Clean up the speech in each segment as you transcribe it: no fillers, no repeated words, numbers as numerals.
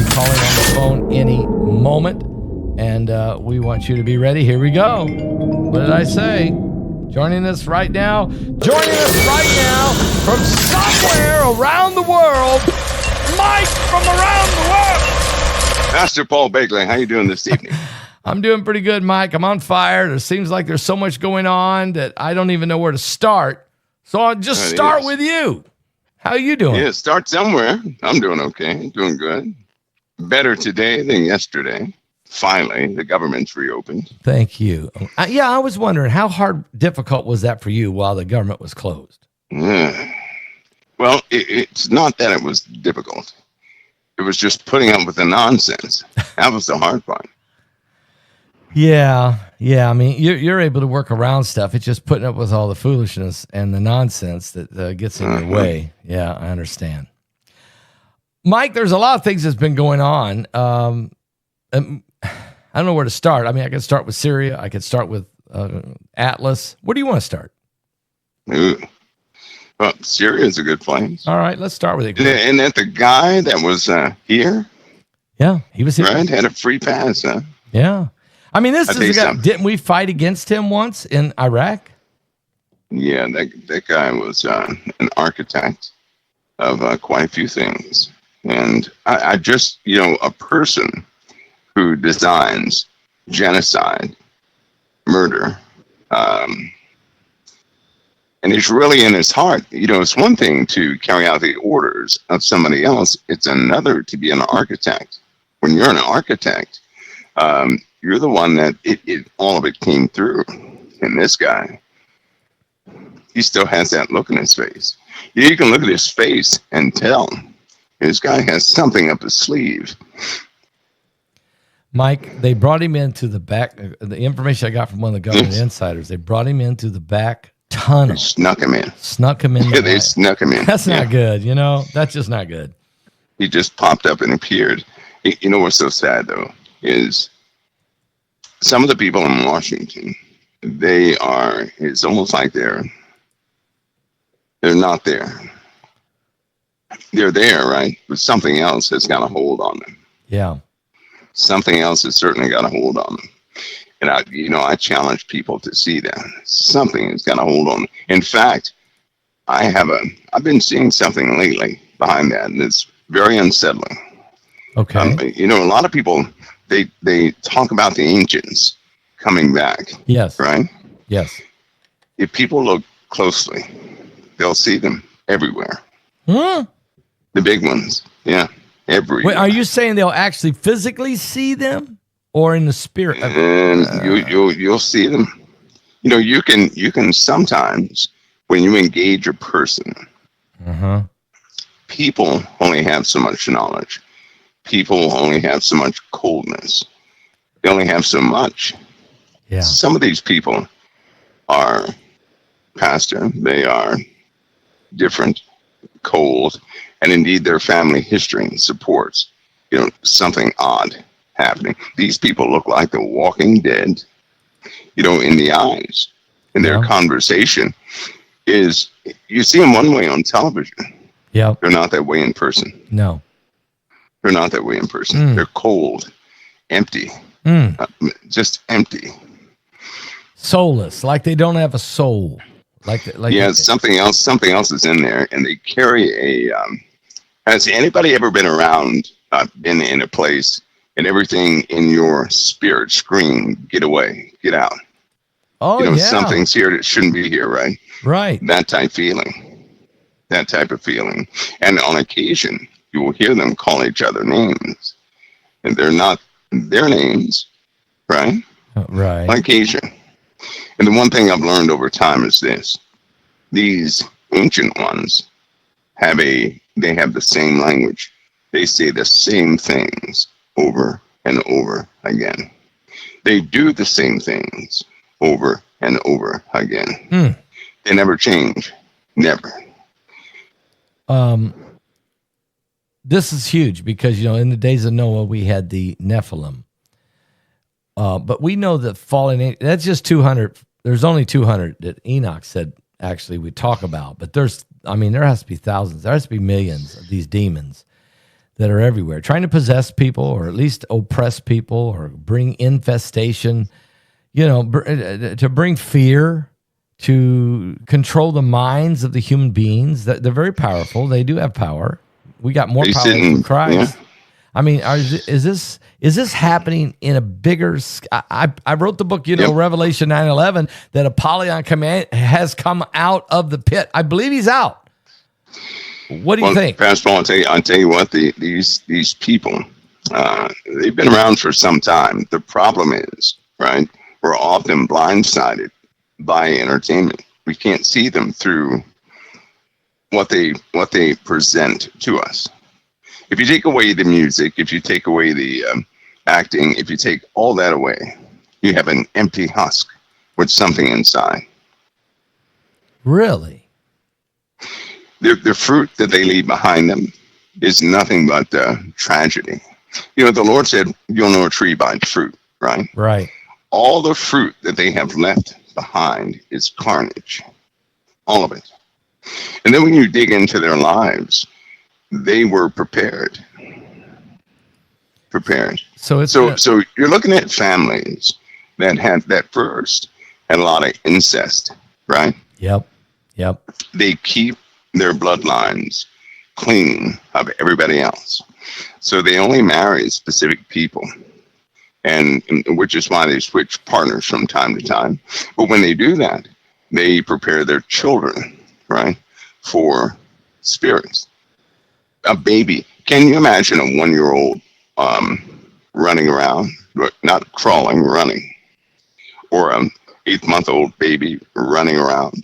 be calling on the phone any moment, and we want you to be ready. Here we go. What did I say? Joining us right now from somewhere around the world, Mike from around the world. Pastor Paul Begley, how you doing this evening? I'm doing pretty good, Mike. I'm on fire. There seems like there's so much going on that I don't even know where to start. So I'll just start with you. How you doing? Yeah, start somewhere. I'm doing okay. Doing good. Better today than yesterday. Finally, the government's reopened. Thank you. I was wondering, how difficult was that for you while the government was closed? Well, it's not that it was difficult. It was just putting up with the nonsense. That was the hard part. Yeah. I mean, you're able to work around stuff. It's just putting up with all the foolishness and the nonsense that gets in your way. Yeah, I understand. Mike, there's a lot of things that's been going on. I don't know where to start. I mean, I could start with Syria. I could start with Atlas. Where do you want to start? Well, Syria is a good place. All right, let's start with it. And that the guy that was here? Yeah, he was here. Right, had a free pass, huh? Yeah. I mean, this is a guy, didn't we fight against him once in Iraq? Yeah, that guy was an architect of quite a few things. And I just, a person who designs genocide, murder, and it's really in his heart. It's one thing to carry out the orders of somebody else. It's another to be an architect. When you're an architect, you're the one that all of it came through. And this guy, he still has that look in his face. You can look at his face and tell this guy has something up his sleeve. Mike, they brought him into the back. The information I got from one of the government insiders, they brought him into the back tunnel. They snuck him in. Yeah, they snuck him in. That's not good. That's just not good. He just popped up and appeared. What's so sad, though, is some of the people in Washington, it's almost like they're not there. They're there, right? But something else has got a hold on them. Yeah. Something else has certainly got a hold on them. And I challenge people to see that. Something has got a hold on them. In fact, I've been seeing something lately behind that, and it's very unsettling. Okay. A lot of people, they talk about the ancients coming back. Yes. Right? Yes. If people look closely, they'll see them everywhere. Huh? The big ones. Yeah. Everywhere. Wait, are you saying they'll actually physically see them or in the spirit? And you'll see them. You can sometimes, when you engage a person, people only have so much knowledge. People only have so much coldness. They only have so much. Yeah. Some of these people are, Pastor, they are different, cold, and indeed their family history supports, something odd happening. These people look like the Walking Dead, in the eyes. And their conversation is, you see them one way on television. Yeah. They're not that way in person. No. They're not that way in person. They're cold, empty, just empty. Soulless, like they don't have a soul. Something else is in there, and they carry has anybody ever been around, been in a place, and everything in your spirit scream, get away, get out? Oh, yeah. Something's here that shouldn't be here, right? Right. That type of feeling. And on occasion, you will hear them call each other names, and they're not their names, right? Right. On occasion. And the one thing I've learned over time is this: these ancient ones have the same language. They say the same things over and over again. They do the same things over and over again. They never change. Never. This is huge because, in the days of Noah, we had the Nephilim. But we know that fallen, that's just 200. There's only 200 that Enoch said actually we talk about. But there has to be thousands. There has to be millions of these demons that are everywhere, trying to possess people or at least oppress people or bring infestation, to bring fear, to control the minds of the human beings. That they're very powerful. They do have power. We got more power than Christ. Yeah. I mean, is this happening in a bigger? I wrote the book, Revelation 9:11, that Apollyon has come out of the pit. I believe he's out. What do you think, Pastor Paul? I'll tell you what. These people, they've been around for some time. The problem is, right? We're often blindsided by entertainment. We can't see them through what they present to us. If you take away the music, if you take away the acting, if you take all that away, you have an empty husk with something inside. Really? The fruit that they leave behind them is nothing but tragedy. The Lord said, you'll know a tree by its fruit, right? Right. All the fruit that they have left behind is carnage. All of it. And then when you dig into their lives, they were prepared. So you're looking at families that first had a lot of incest, right? Yep. They keep their bloodlines clean of everybody else. So they only marry specific people, and which is why they switch partners from time to time. But when they do that, they prepare their children, right, for spirits. A baby. Can you imagine a 1-year-old running around, not crawling, running, or an 8-month-old baby running around?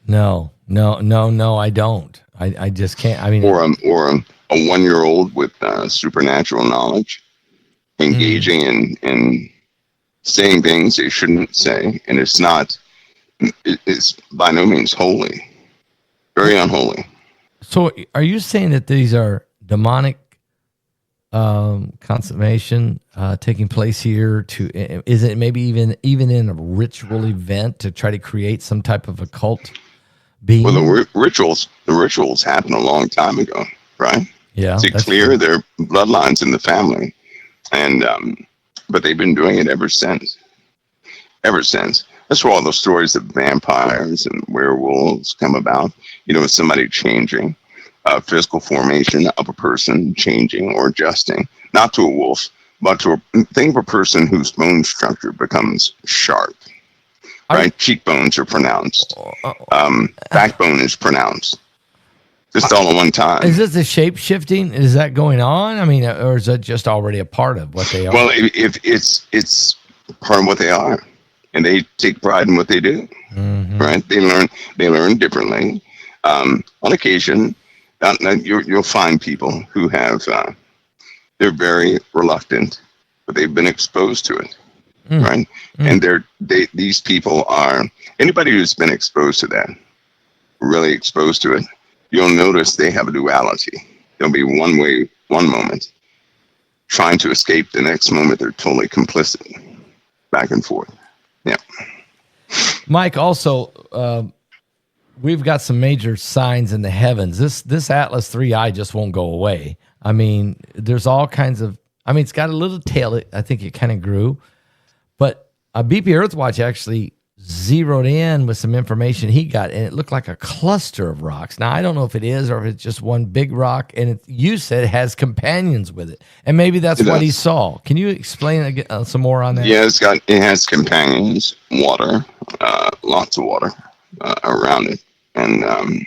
No, I don't. I just can't. I mean, or a 1-year-old with supernatural knowledge, engaging in saying things they shouldn't say, and it's by no means holy, very unholy. So, are you saying that these are demonic consummation taking place here? Is it maybe even in a ritual event to try to create some type of occult being? Well, the rituals happened a long time ago, right? Yeah, to clear their bloodlines in the family, and but they've been doing it ever since. That's where all those stories of vampires and werewolves come about. Somebody changing, physical formation of a person changing or adjusting, not to a wolf, but to think of a person whose bone structure becomes sharp. Right? Cheekbones are pronounced. Backbone is pronounced. Just all at one time. Is this the shape shifting? Is that going on? I mean, or is that just already a part of what they are? Well, if it's part of what they are, and they take pride in what they do. Mm-hmm. Right? They learn differently. On occasion, you'll find people who have they're very reluctant, but they've been exposed to it. Right? And these people are, anybody who's been exposed to that, really exposed to it, you'll notice they have a duality. They'll be one way one moment, trying to escape the next moment. They're totally complicit, back and forth. Yeah. Mike, also, we've got some major signs in the heavens. This Atlas 3I just won't go away. I mean, there's all kinds of, it's got a little tail. I think it kind of grew. But BP Earthwatch actually zeroed in with some information he got, and it looked like a cluster of rocks. Now, I don't know if it is or if it's just one big rock, and you said it has companions with it, and maybe that's what he saw. Can you explain some more on that? Yeah, it has companions, water, lots of water around it, and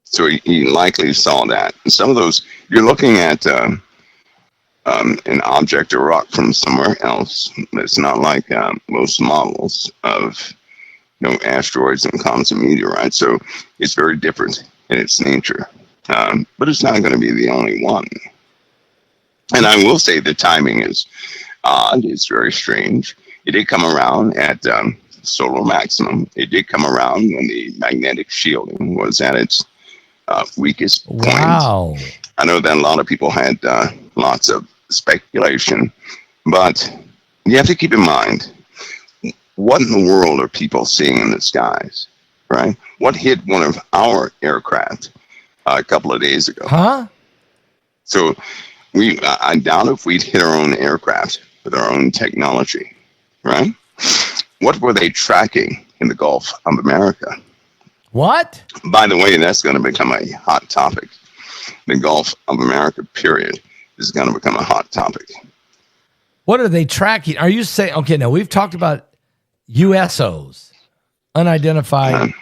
so he likely saw that. And some of those, you're looking at an object or rock from somewhere else. It's not like most models of asteroids and comets and meteorites. So it's very different in its nature. But it's not going to be the only one. And I will say the timing is odd. It's very strange. It did come around at solar maximum. It did come around when the magnetic shielding was at its weakest point. Wow. I know that a lot of people had lots of speculation, but you have to keep in mind, what in the world are people seeing in the skies, right? What hit one of our aircraft a couple of days ago? Huh? So I doubt if we'd hit our own aircraft with our own technology, right? What were they tracking in the Gulf of America? What? By the way, that's going to become a hot topic. The Gulf of America, period, is going to become a hot topic. What are they tracking? Are you saying, okay, now we've talked about USOs, unidentified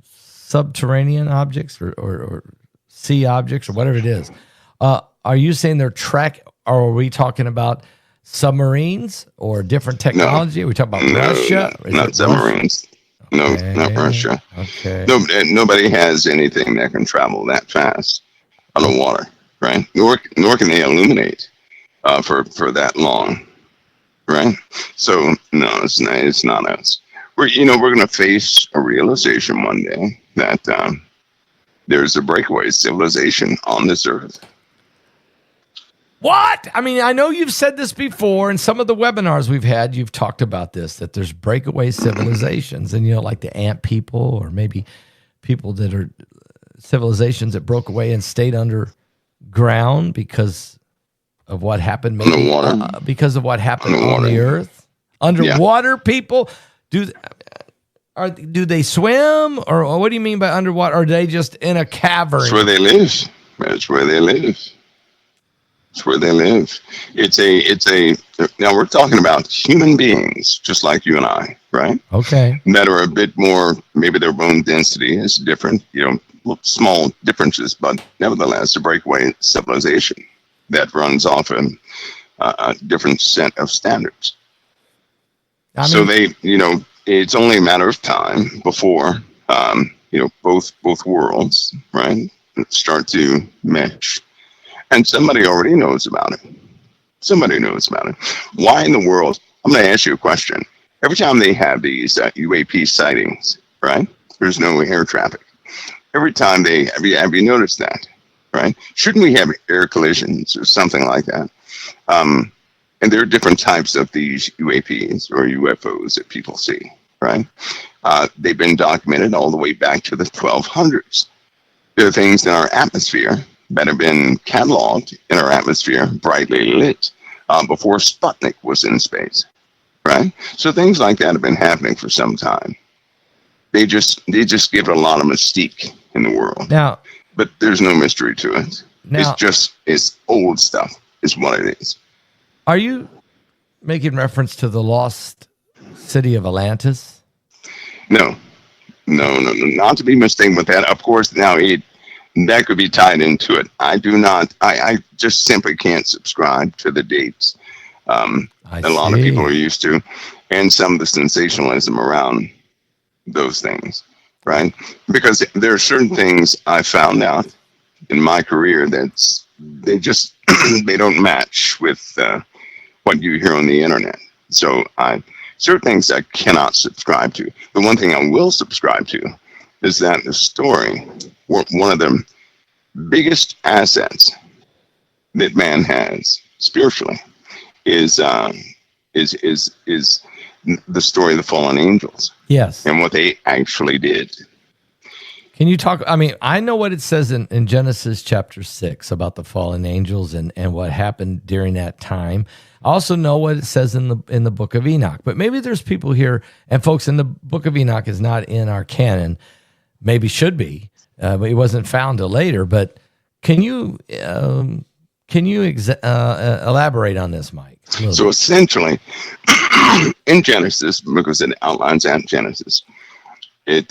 subterranean objects or sea objects or whatever it is. Are you saying they're or are we talking about submarines or different technology? Are we talking about Russia? Not submarines. Okay. No, not Russia. Okay. Nobody has anything that can travel that fast underwater, right? Nor can they illuminate for that long, right? So no, it's not us. We're going to face a realization one day that there's a breakaway civilization on this earth. What? I mean, I know you've said this before, and some of the webinars we've had, you've talked about this, that there's breakaway civilizations, and like the ant people, or maybe people that are civilizations that broke away and stayed underground because of what happened, maybe because of what happened on the earth. Underwater people do they swim, or what do you mean by underwater? Or are they just in a cavern? That's where they live. That's where they live. It's where they live. Now we're talking about human beings, just like you and I, right? Okay. That are a bit more, maybe their bone density is different, small differences, but nevertheless, a breakaway civilization that runs off a different set of standards. So they, it's only a matter of time before, both worlds, right, start to mesh. And somebody already knows about it. Somebody knows about it. Why in the world? I'm going to ask you a question. Every time they have these UAP sightings, right? There's no air traffic. Every time have you noticed that, right? Shouldn't we have air collisions or something like that? And there are different types of these UAPs or UFOs that people see, right? They've been documented all the way back to the 1200s. There are things in our atmosphere that have been cataloged in our atmosphere, brightly lit, before Sputnik was in space, right? So things like that have been happening for some time. They just give it a lot of mystique in the world. Now, but there's no mystery to it. Now, it's old stuff, is what it is. Are you making reference to the lost city of Atlantis? No, not to be mistaken with that. Of course, now that could be tied into it. I do not. I just simply can't subscribe to the dates. A lot of people are used to, and some of the sensationalism around those things, right? Because there are certain things I found out in my career they don't match with what you hear on the internet. So certain things I cannot subscribe to. The one thing I will subscribe to is that the story, one of the biggest assets that man has spiritually is the story of the fallen angels. Yes. And what they actually did. Can you talk? I mean, I know what it says in Genesis chapter 6 about the fallen angels and what happened during that time. I also know what it says in the book of Enoch. But maybe there's people here, and folks, in the book of Enoch is not in our canon. Maybe should be, but it wasn't found till later. But can you elaborate on this, Mike? So essentially, in Genesis, because it outlines that Genesis, the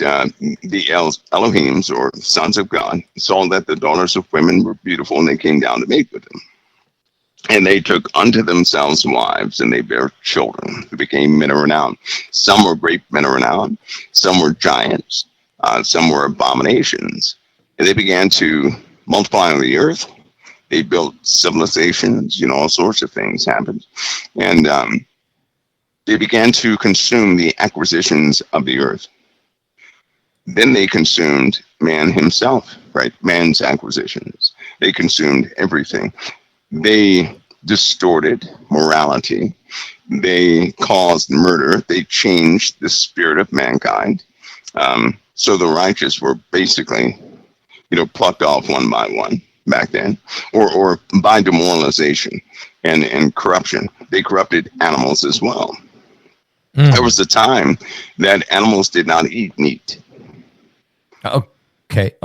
Elohims, or sons of God, saw that the daughters of women were beautiful, and they came down to mate with them. And they took unto themselves wives, and they bare children who became men of renown. Some were great men of renown, some were giants, some were abominations. And they began to multiply on the earth. They built civilizations, all sorts of things happened. And they began to consume the acquisitions of the earth. Then they consumed man himself, right? Man's acquisitions. They consumed everything. They distorted morality. They caused murder. They changed the spirit of mankind. So the righteous were basically, plucked off one by one. back then, or by demoralization and corruption. They corrupted animals as well. There was a time that animals did not eat meat. Okay.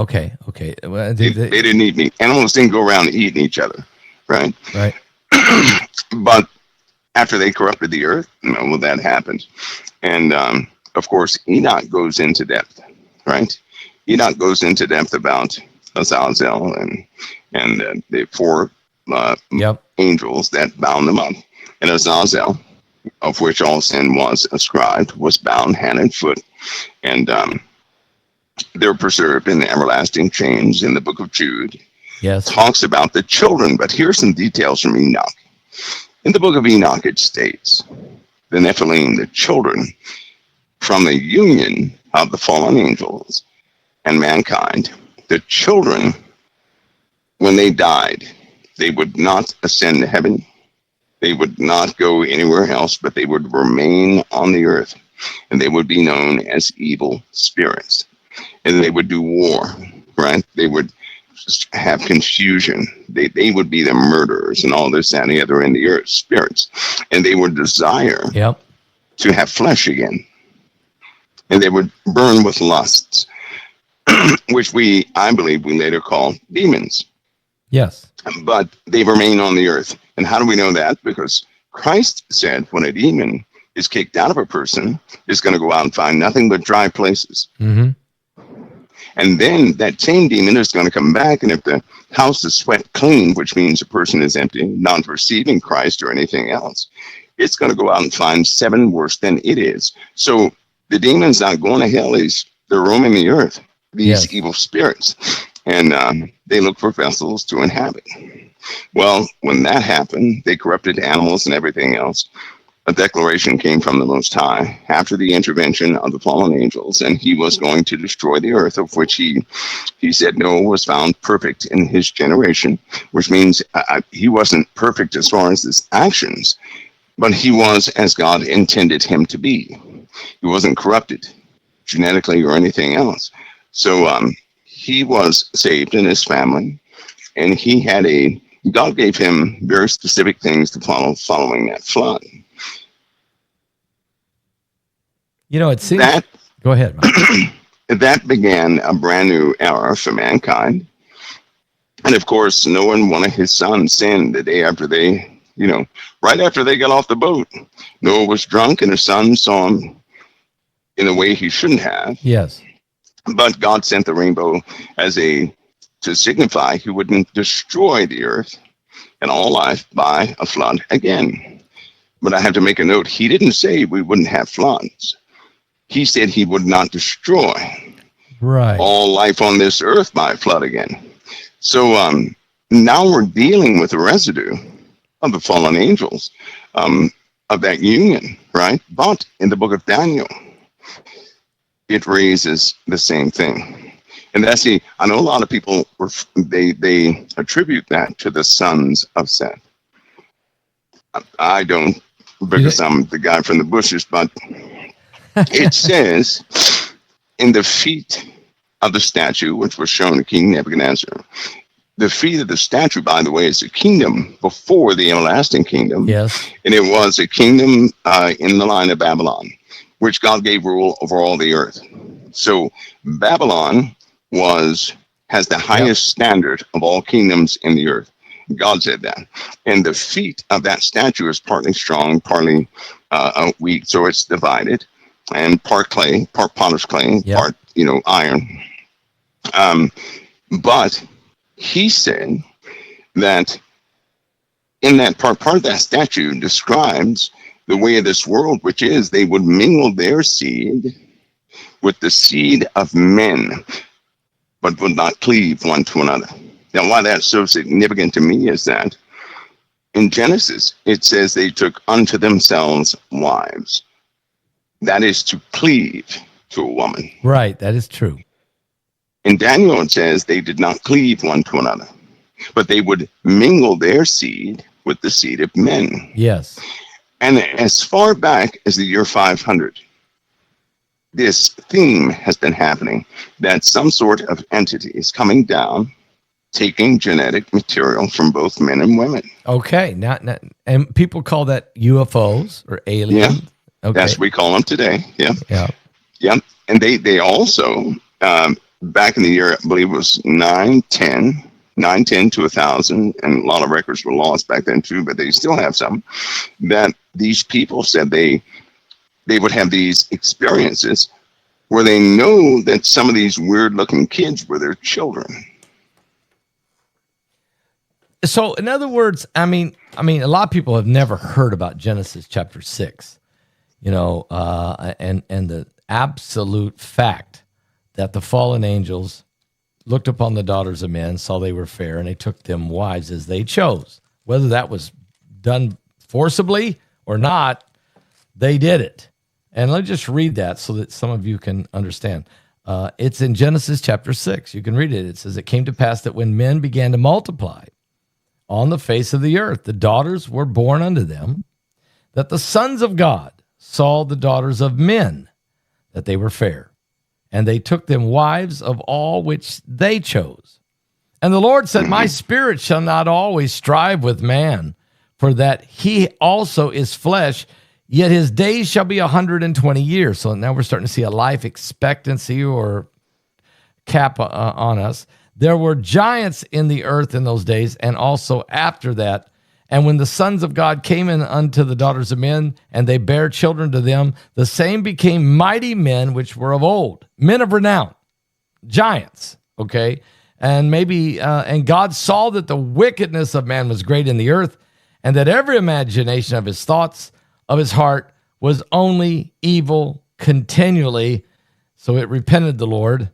Well, They didn't eat meat. Animals didn't go around eating each other, right? Right. But after they corrupted the earth, well, that happened. And of course, Enoch goes into depth, right? Enoch goes into depth about Azazel and the four angels that bound them up. And Azazel, of which all sin was ascribed, was bound hand and foot. And they're preserved in the everlasting chains in the book of Jude. Yes. Talks about the children, but here's some details from Enoch. In the book of Enoch, it states, the Nephilim, the children, from the union of the fallen angels and mankind, the children, when they died, they would not ascend to heaven. They would not go anywhere else, but they would remain on the earth, and they would be known as evil spirits. And they would do war, right? They would have confusion. They would be the murderers and all this, that, and the other in the earth, spirits. And they would desire to have flesh again. And they would burn with lusts, which I believe we later call demons. Yes. But they remain on the earth. And how do we know that? Because Christ said when a demon is kicked out of a person, it's going to go out and find nothing but dry places. Mm-hmm. And then that same demon is going to come back, and if the house is swept clean, which means a person is empty, not receiving Christ or anything else, it's going to go out and find 7 worse than it is. So the demon's not going to hell. They're roaming the earth, these evil spirits. And they look for vessels to inhabit. Well, when that happened, they corrupted animals and everything else. A declaration came from the Most High after the intervention of the fallen angels, and he was going to destroy the earth, of which he said Noah was found perfect in his generation, which means he wasn't perfect as far as his actions, but he was as God intended him to be. He wasn't corrupted genetically or anything else. So he was saved in his family, and God gave him very specific things to follow following that flood. It seems that, go ahead, Mike. That began a brand new era for mankind. And of course, Noah and one of his sons sinned the day after right after they got off the boat. Noah was drunk, and his son saw him in a way he shouldn't have. Yes. But God sent the rainbow to signify he wouldn't destroy the earth and all life by a flood again. But I have to make a note. He didn't say we wouldn't have floods. He said he would not destroy all life on this earth by a flood again. So now we're dealing with the residue of the fallen angels, of that union, right? But in the book of Daniel, it raises the same thing. And I know a lot of people, they attribute that to the sons of Seth. I don't, because I'm the guy from the bushes, but it says in the feet of the statue, which was shown to King Nebuchadnezzar, the feet of the statue, by the way, is a kingdom before the everlasting kingdom. Yes. And it was a kingdom in the line of Babylon, which God gave rule over all the earth. So Babylon has the highest standard of all kingdoms in the earth. God said that. And the feet of that statue is partly strong, partly weak, so it's divided. And part clay, part potter's clay, part iron. But he said that in that part of that statue describes the way of this world, which is they would mingle their seed with the seed of men, but would not cleave one to another. Now, why that's so significant to me is that in Genesis, it says they took unto themselves wives. That is to cleave to a woman. Right, that is true. In Daniel, it says they did not cleave one to another, but they would mingle their seed with the seed of men. Yes. And as far back as the year 500, this theme has been happening, that some sort of entity is coming down taking genetic material from both men and women. Okay, not and people call that UFOs or aliens. Yeah, okay. that's what we call them today. Yeah, Yeah. yeah. And they also back in the year, I believe it was 910 to 1,000, and a lot of records were lost back then too, but they still have some. That these people said they would have these experiences where they know that some of these weird-looking kids were their children. So, in other words, I mean, a lot of people have never heard about Genesis chapter 6, and the absolute fact that the fallen angels looked upon the daughters of men, saw they were fair, and they took them wives as they chose. Whether that was done forcibly or not, they did it. And let's just read that so that some of you can understand. It's in Genesis chapter 6. You can read it. It says, "It came to pass that when men began to multiply on the face of the earth, the daughters were born unto them, that the sons of God saw the daughters of men, that they were fair. And they took them wives of all which they chose. And the Lord said, My spirit shall not always strive with man, for that he also is flesh, yet his days shall be 120 years. So now we're starting to see a life expectancy or cap on us. There were giants in the earth in those days, and also after that. And when the sons of God came in unto the daughters of men, and they bare children to them, the same became mighty men which were of old, men of renown, giants, okay? And and God saw that the wickedness of man was great in the earth, and that every imagination of his thoughts of his heart was only evil continually. So it repented the Lord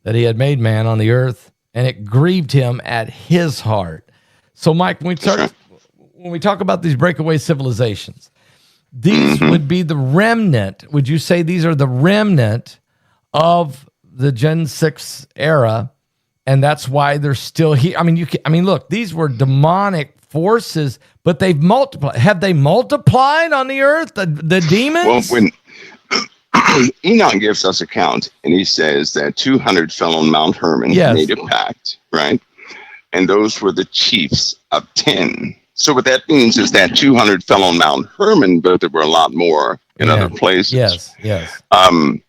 that he had made man on the earth, and it grieved him at his heart." So, Mike, when we talk about these breakaway civilizations, these would be the remnant. Would you say these are the remnant of the Gen 6 era, and that's why they're still here? Look, these were demonic forces, but they've multiplied. Have they multiplied on the earth, the demons? Well, when Enoch gives us account, and he says that 200 fell on Mount Hermon, made a pact, right? And those were the chiefs of 10. So what that means is that 200 fell on Mount Hermon, but there were a lot more in other places. Yes.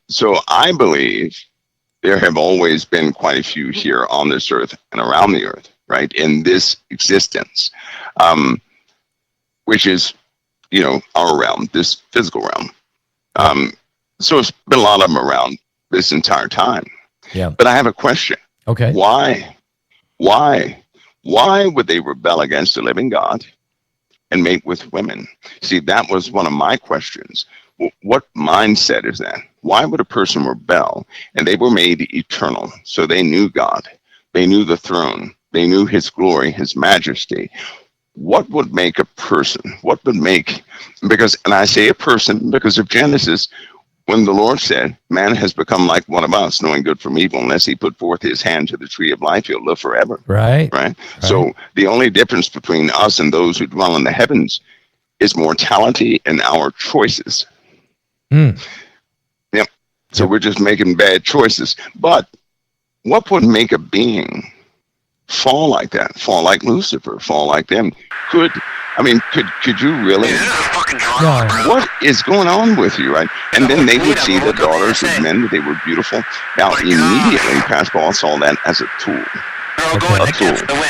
So I believe there have always been quite a few here on this earth and around the earth, right, in this existence, which is, our realm, this physical realm. So it's been a lot of them around this entire time. Yeah. But I have a question. Okay. Why would they rebel against the living God and mate with women? See, that was one of my questions. What mindset is that? Why would a person rebel? And they were made eternal. So they knew God. They knew the throne. They knew his glory, his majesty. What would make a person? And I say a person because of Genesis, when the Lord said, man has become like one of us, knowing good from evil, unless he put forth his hand to the tree of life, he'll live forever. Right. So the only difference between us and those who dwell in the heavens is mortality and our choices. Yep. So we're just making bad choices. But what would make a being fall like that? Fall like Lucifer? Fall like them? Could you really? What is going on with you, right? And then they would see the daughters of men, that they were beautiful. Now, immediately, Pastor Paul saw that as a tool.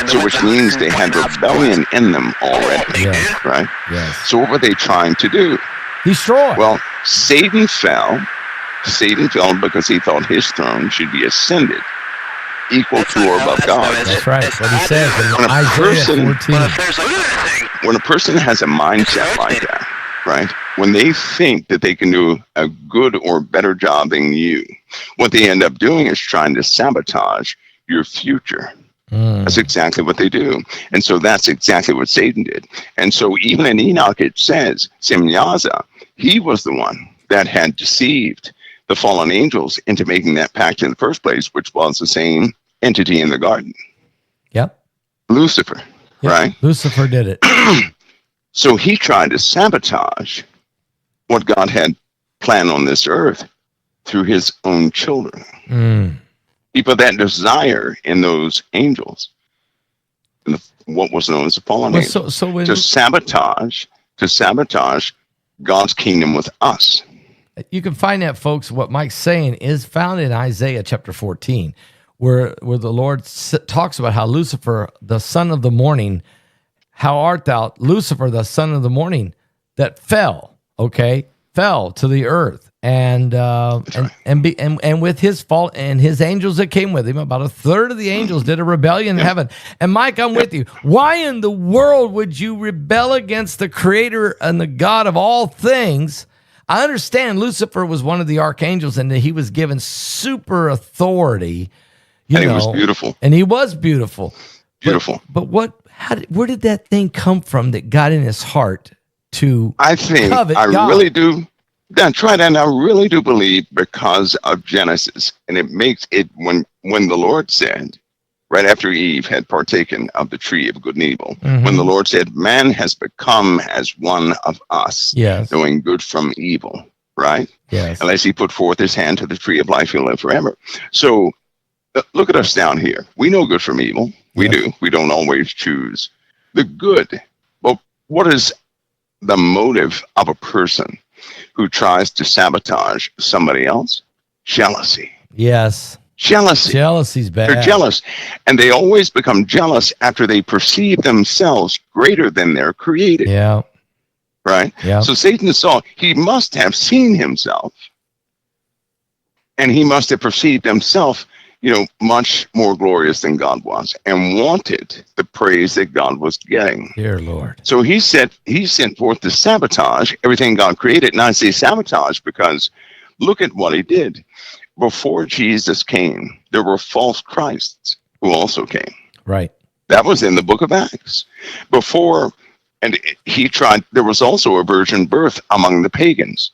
So which means they had rebellion in them already, right? Yes. So what were they trying to do? Destroy. Well, Satan fell because he thought his throne should be ascended, equal to or above God. That's right. What he says in Isaiah 14. When a person has a mindset like that, right? When they think that they can do a good or better job than you, what they end up doing is trying to sabotage your future. That's exactly what they do. And so that's exactly what Satan did. And so even in Enoch, it says, Semyaza, he was the one that had deceived the fallen angels into making that pact in the first place, which was the same entity in the garden. Yep. Lucifer, right? Lucifer did it. So he tried to sabotage what God had planned on this earth through his own children. He put that desire in those angels what was known as the fallen Well, angels, so when to sabotage God's kingdom with us. you can find that, folks, what Mike's saying is found in Isaiah chapter 14, where the Lord talks about how Lucifer, the son of the morning, how art thou, Lucifer, the son of the morning, that fell to the earth, and with his fall and his angels that came with him, about a third of the angels did a rebellion in heaven. And Mike, I'm with you. Why in the world would you rebel against the Creator and the God of all things? I understand Lucifer was one of the archangels and that he was given super authority. And he was beautiful. And he was beautiful. Beautiful. But where did that thing come from that got in his heart to covet God? Really do. That's right, and I really do believe because of Genesis, and it makes it when the Lord said, right after Eve had partaken of the tree of good and evil, when the Lord said, "Man has become as one of us, knowing good from evil," right? Yes. Unless he put forth his hand to the tree of life, he'll live forever. So look at us down here. We know good from evil. We do. We don't always choose the good. But what is the motive of a person who tries to sabotage somebody else? Jealousy. Yes. Jealousy. Jealousy's bad. They're jealous. And they always become jealous after they perceive themselves greater than their creator. Yeah. Right? Yeah. So Satan saw, he must have seen himself. And he must have perceived himself, much more glorious than God was, and wanted the praise that God was getting. Dear Lord. So he sent forth to sabotage everything God created. And I say sabotage because look at what he did. Before Jesus came, there were false Christs who also came. Right. That was in the book of Acts. There was also a virgin birth among the pagans.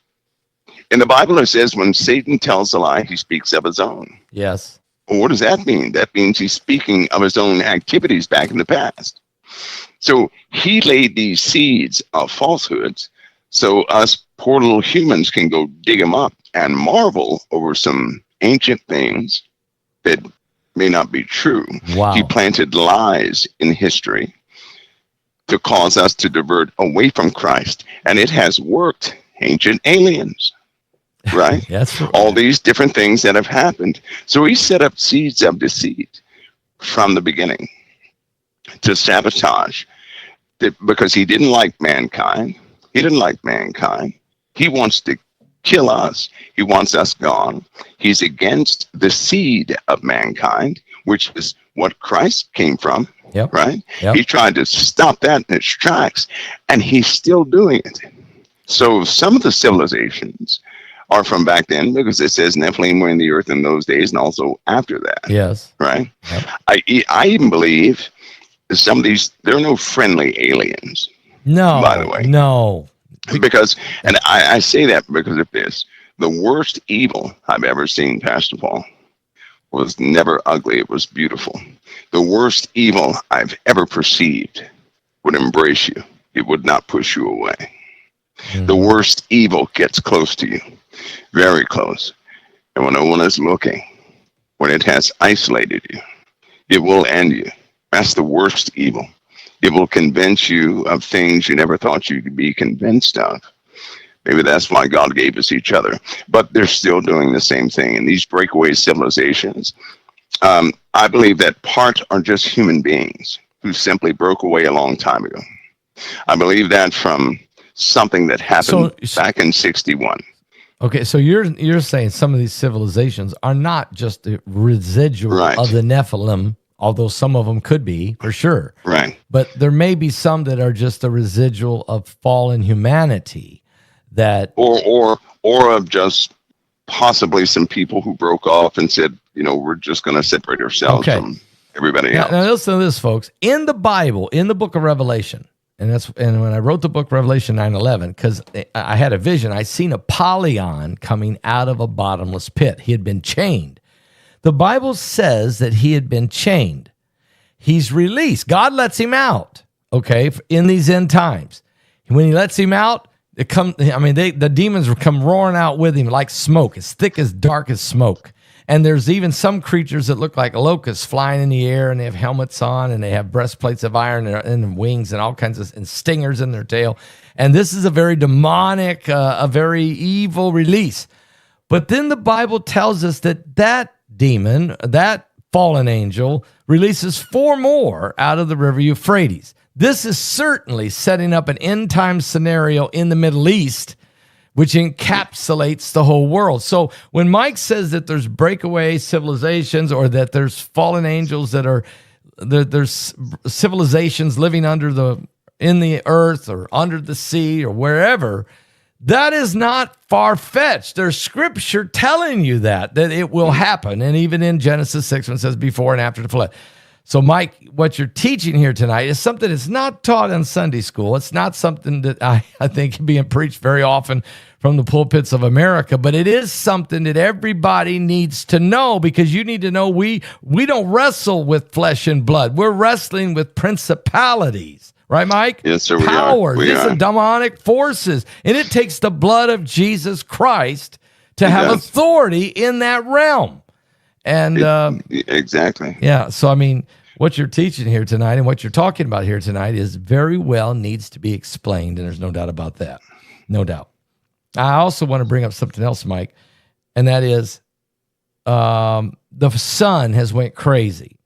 In the Bible, it says when Satan tells a lie, he speaks of his own. Yes. Well, what does that mean? That means he's speaking of his own activities back in the past. So he laid these seeds of falsehoods so us poor little humans can go dig them up and marvel over some ancient things that may not be true. Wow. He planted lies in history to cause us to divert away from Christ. And it has worked. Ancient aliens. Right? Yes. All these different things that have happened. So he set up seeds of deceit from the beginning to sabotage because he didn't like mankind. He didn't like mankind. He wants to kill us. He wants us gone. He's against the seed of mankind, which is what Christ came from. Yep. Right? Yep. He tried to stop that in its tracks, and he's still doing it. So some of the civilizations are from back then, because it says Nephilim were in the earth in those days and also after that. Yes. Right? Yep. I even believe some of these, there are no friendly aliens. No. By the way. No. Because, and I say that because of this, the worst evil I've ever seen, Pastor Paul, was never ugly. It was beautiful. The worst evil I've ever perceived would embrace you. It would not push you away. Mm-hmm. The worst evil gets close to you. Very close. And when no one is looking, when it has isolated you, it will end you. That's the worst evil. It will convince you of things you never thought you could be convinced of. Maybe that's why God gave us each other. But they're still doing the same thing. And these breakaway civilizations, I believe that part are just human beings who simply broke away a long time ago. I believe that from something that happened back in 61. Okay, so you're saying some of these civilizations are not just the residual of the Nephilim, although some of them could be, for sure. Right. But there may be some that are just a residual of fallen humanity that... Or of just possibly some people who broke off and said, we're just going to separate ourselves from everybody else. Now listen to this, folks. In the Bible, in the book of Revelation, and when I wrote the book Revelation 9:11, because I had a vision, I seen Apollyon coming out of a bottomless pit. He had been chained. The Bible says that he had been chained. He's released. God lets him out, in these end times. When he lets him out, the demons will come roaring out with him like smoke, as thick as dark as smoke. And there's even some creatures that look like locusts flying in the air, and they have helmets on, and they have breastplates of iron and wings and all kinds of and stingers in their tail. And this is a very demonic, a very evil release. But then the Bible tells us that demon, that fallen angel, releases 4 more out of the river Euphrates. This is certainly setting up an end time scenario in the Middle East, which encapsulates the whole world. So when Mike says that there's breakaway civilizations, or that there's fallen angels that are there's civilizations living in the earth or under the sea or wherever, that is not far-fetched. There's scripture telling you that it will happen. And even in Genesis 6, when it says before and after the flood. So, Mike, what you're teaching here tonight is something that's not taught in Sunday school. It's not something that I think being preached very often from the pulpits of America, but it is something that everybody needs to know, because you need to know we don't wrestle with flesh and blood. We're wrestling with principalities. Right, Mike? Yes, sir. Powers. These are demonic forces. And it takes the blood of Jesus Christ to have authority in that realm. And exactly. Yeah. So, I mean, what you're teaching here tonight and what you're talking about here tonight is very well needs to be explained. And there's no doubt about that. No doubt. I also want to bring up something else, Mike. And that is the sun has went crazy.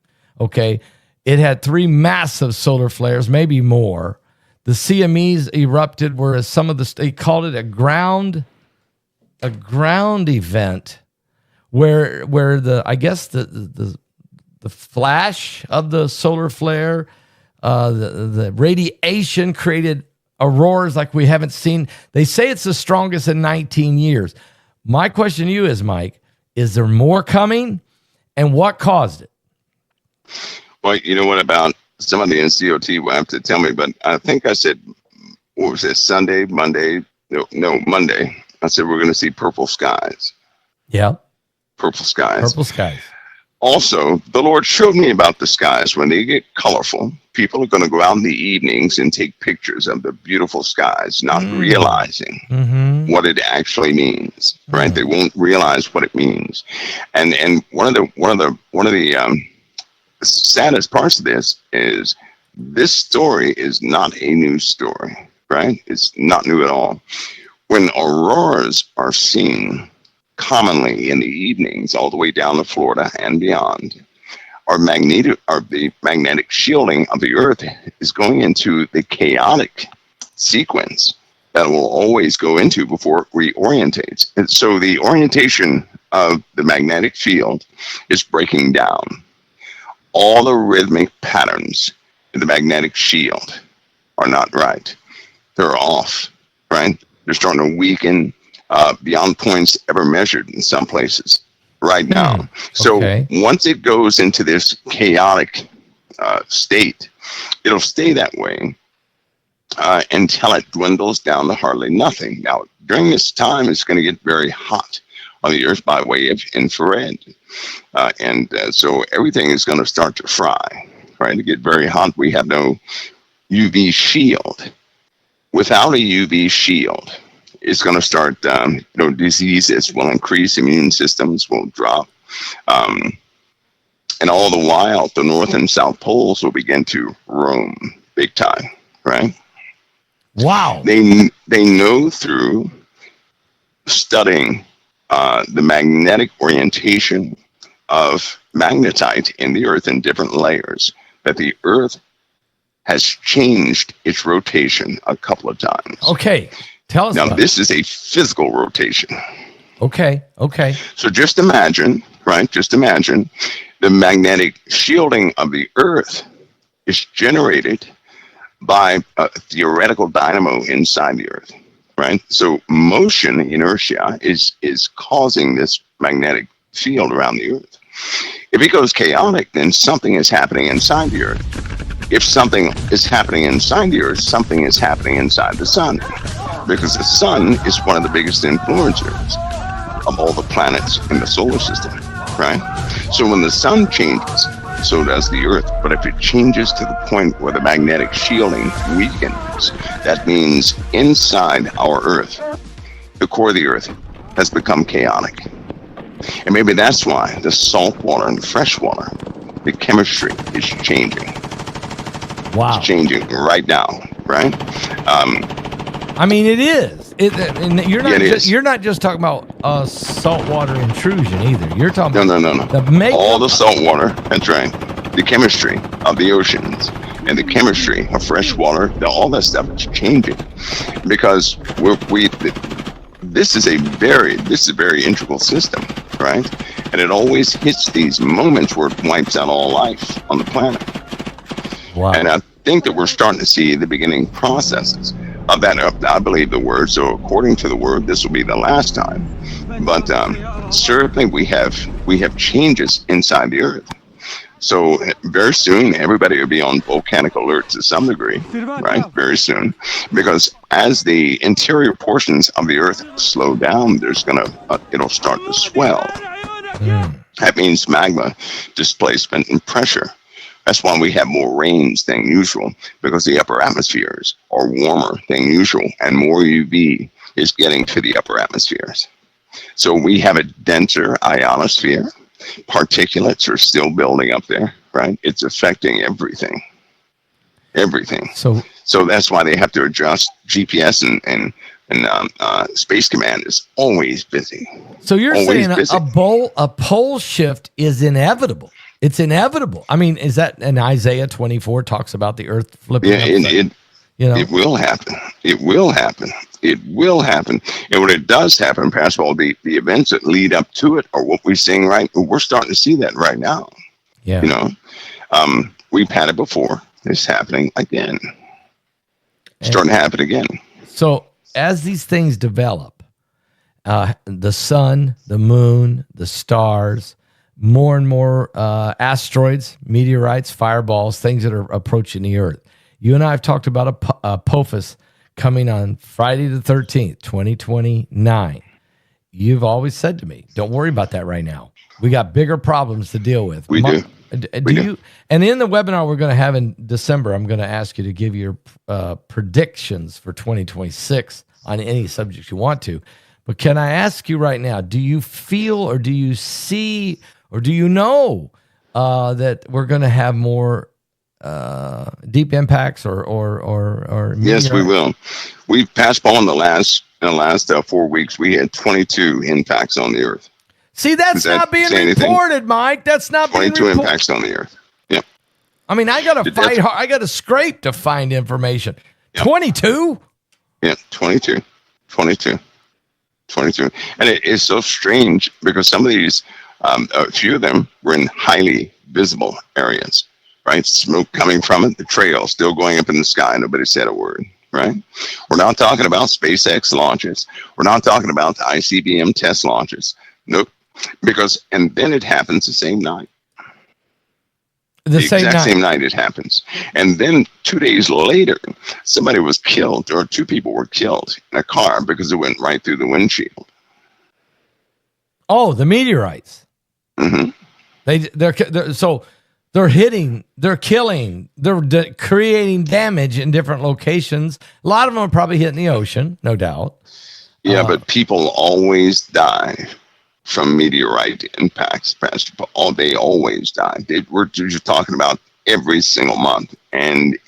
Okay. It had 3 massive solar flares, maybe more. The Siamese erupted, whereas some of they called it a ground event, where the flash of the solar flare, the radiation created auroras like we haven't seen. They say it's the strongest in 19 years. My question to you is, Mike, is there more coming, and what caused it? Well, you know what, about somebody in COT will have to tell me, but I think I said, what was it, Monday. I said we're going to see purple skies. Yeah. Purple skies. Purple skies. Also, the Lord showed me about the skies. When they get colorful, people are going to go out in the evenings and take pictures of the beautiful skies, not realizing what it actually means, right? They won't realize what it means. And one of the saddest parts of this story is not a new story, right? It's not new at all. When auroras are seen commonly in the evenings all the way down to Florida and beyond, the magnetic shielding of the earth is going into the chaotic sequence that will always go into before it reorientates. And so the orientation of the magnetic field is breaking down. All the rhythmic patterns in the magnetic shield are not right. They're off, right? They're starting to weaken beyond points ever measured in some places right now. So once it goes into this chaotic state, it'll stay that way until it dwindles down to hardly nothing. Now, during this time, it's going to get very hot on the earth by way of infrared. So everything is going to start to fry, right? To get very hot. We have no UV shield. Without a UV shield, it's going to start, diseases will increase, immune systems will drop. And all the while, the North and South poles will begin to roam big time, right? Wow. They know through studying the magnetic orientation of magnetite in the earth in different layers that the earth has changed its rotation a couple of times. Okay. Tell us. Now, this is a physical rotation. Okay. So just imagine, right? Just imagine the magnetic shielding of the earth is generated by a theoretical dynamo inside the earth, right? So motion, inertia, is causing this magnetic field around the earth. If it goes chaotic, then something is happening inside the earth. If something is happening inside the earth, something is happening inside the sun, because the sun is one of the biggest influencers of all the planets in the solar system, right? So when the sun changes, so does the earth. But if it changes to the point where the magnetic shielding weakens, that means inside our earth, the core of the earth has become chaotic. And maybe that's why the salt water and the fresh water, the chemistry is changing. Wow. It's changing right now, right? I mean, it is. And you're not just talking about saltwater intrusion either. You're talking No. All the salt water, that's right. The chemistry of the oceans and the chemistry of fresh water, all that stuff is changing because this is a very integral system, right? And it always hits these moments where it wipes out all life on the planet. Wow. And I think that we're starting to see the beginning processes of that. I believe the word. So according to the word, this will be the last time. But certainly we have changes inside the earth. So very soon, everybody will be on volcanic alert to some degree, right? Very soon, because as the interior portions of the earth slow down, it'll start to swell. That means magma displacement and pressure. That's why we have more rains than usual, because the upper atmospheres are warmer than usual, and more UV is getting to the upper atmospheres. So we have a denser ionosphere. Particulates are still building up there, right? It's affecting everything. So that's why they have to adjust. GPS and Space Command is always busy. So you're saying a pole shift is inevitable. It's inevitable. I mean, is that, and Isaiah 24 talks about the earth flipping upside? It will happen. It will happen. It will happen. And when it does happen, Pastor Paul, the events that lead up to it are what we're seeing we're starting to see that right now. Yeah. We've had it before. It's happening again. Starting to happen again. So as these things develop, the sun, the moon, the stars, more and more asteroids, meteorites, fireballs, things that are approaching the earth. You and I have talked about a Apophis coming on Friday the 13th, 2029. You've always said to me, don't worry about that right now. We got bigger problems to deal with. We do. And in the webinar we're going to have in December, I'm going to ask you to give your predictions for 2026 on any subject you want to. But can I ask you right now, do you feel or do you see or do you know that we're going to have more deep impacts or yes, we will. We've passed on in the last 4 weeks. We had 22 impacts on the earth. See, that's not being reported, Mike. That's not being reported. 22 impacts on the earth. Yeah. I mean, I got to fight hard. I got to scrape to find information. 22? Yeah, 22. And it is so strange because some of these, a few of them were in highly visible areas, right? Smoke coming from it, the trail still going up in the sky. Nobody said a word, right? We're not talking about SpaceX launches. We're not talking about the ICBM test launches. Nope. And then it happens the same night. The same night it happens. And then 2 days later, somebody was killed, or two people were killed in a car because it went right through the windshield. Oh, the meteorites. Mm-hmm. They're hitting, they're killing, they're creating damage in different locations. A lot of them are probably hitting the ocean, no doubt. Yeah, but people always die from meteorite impacts, Pastor Paul. They always die. We're just talking about every single month. And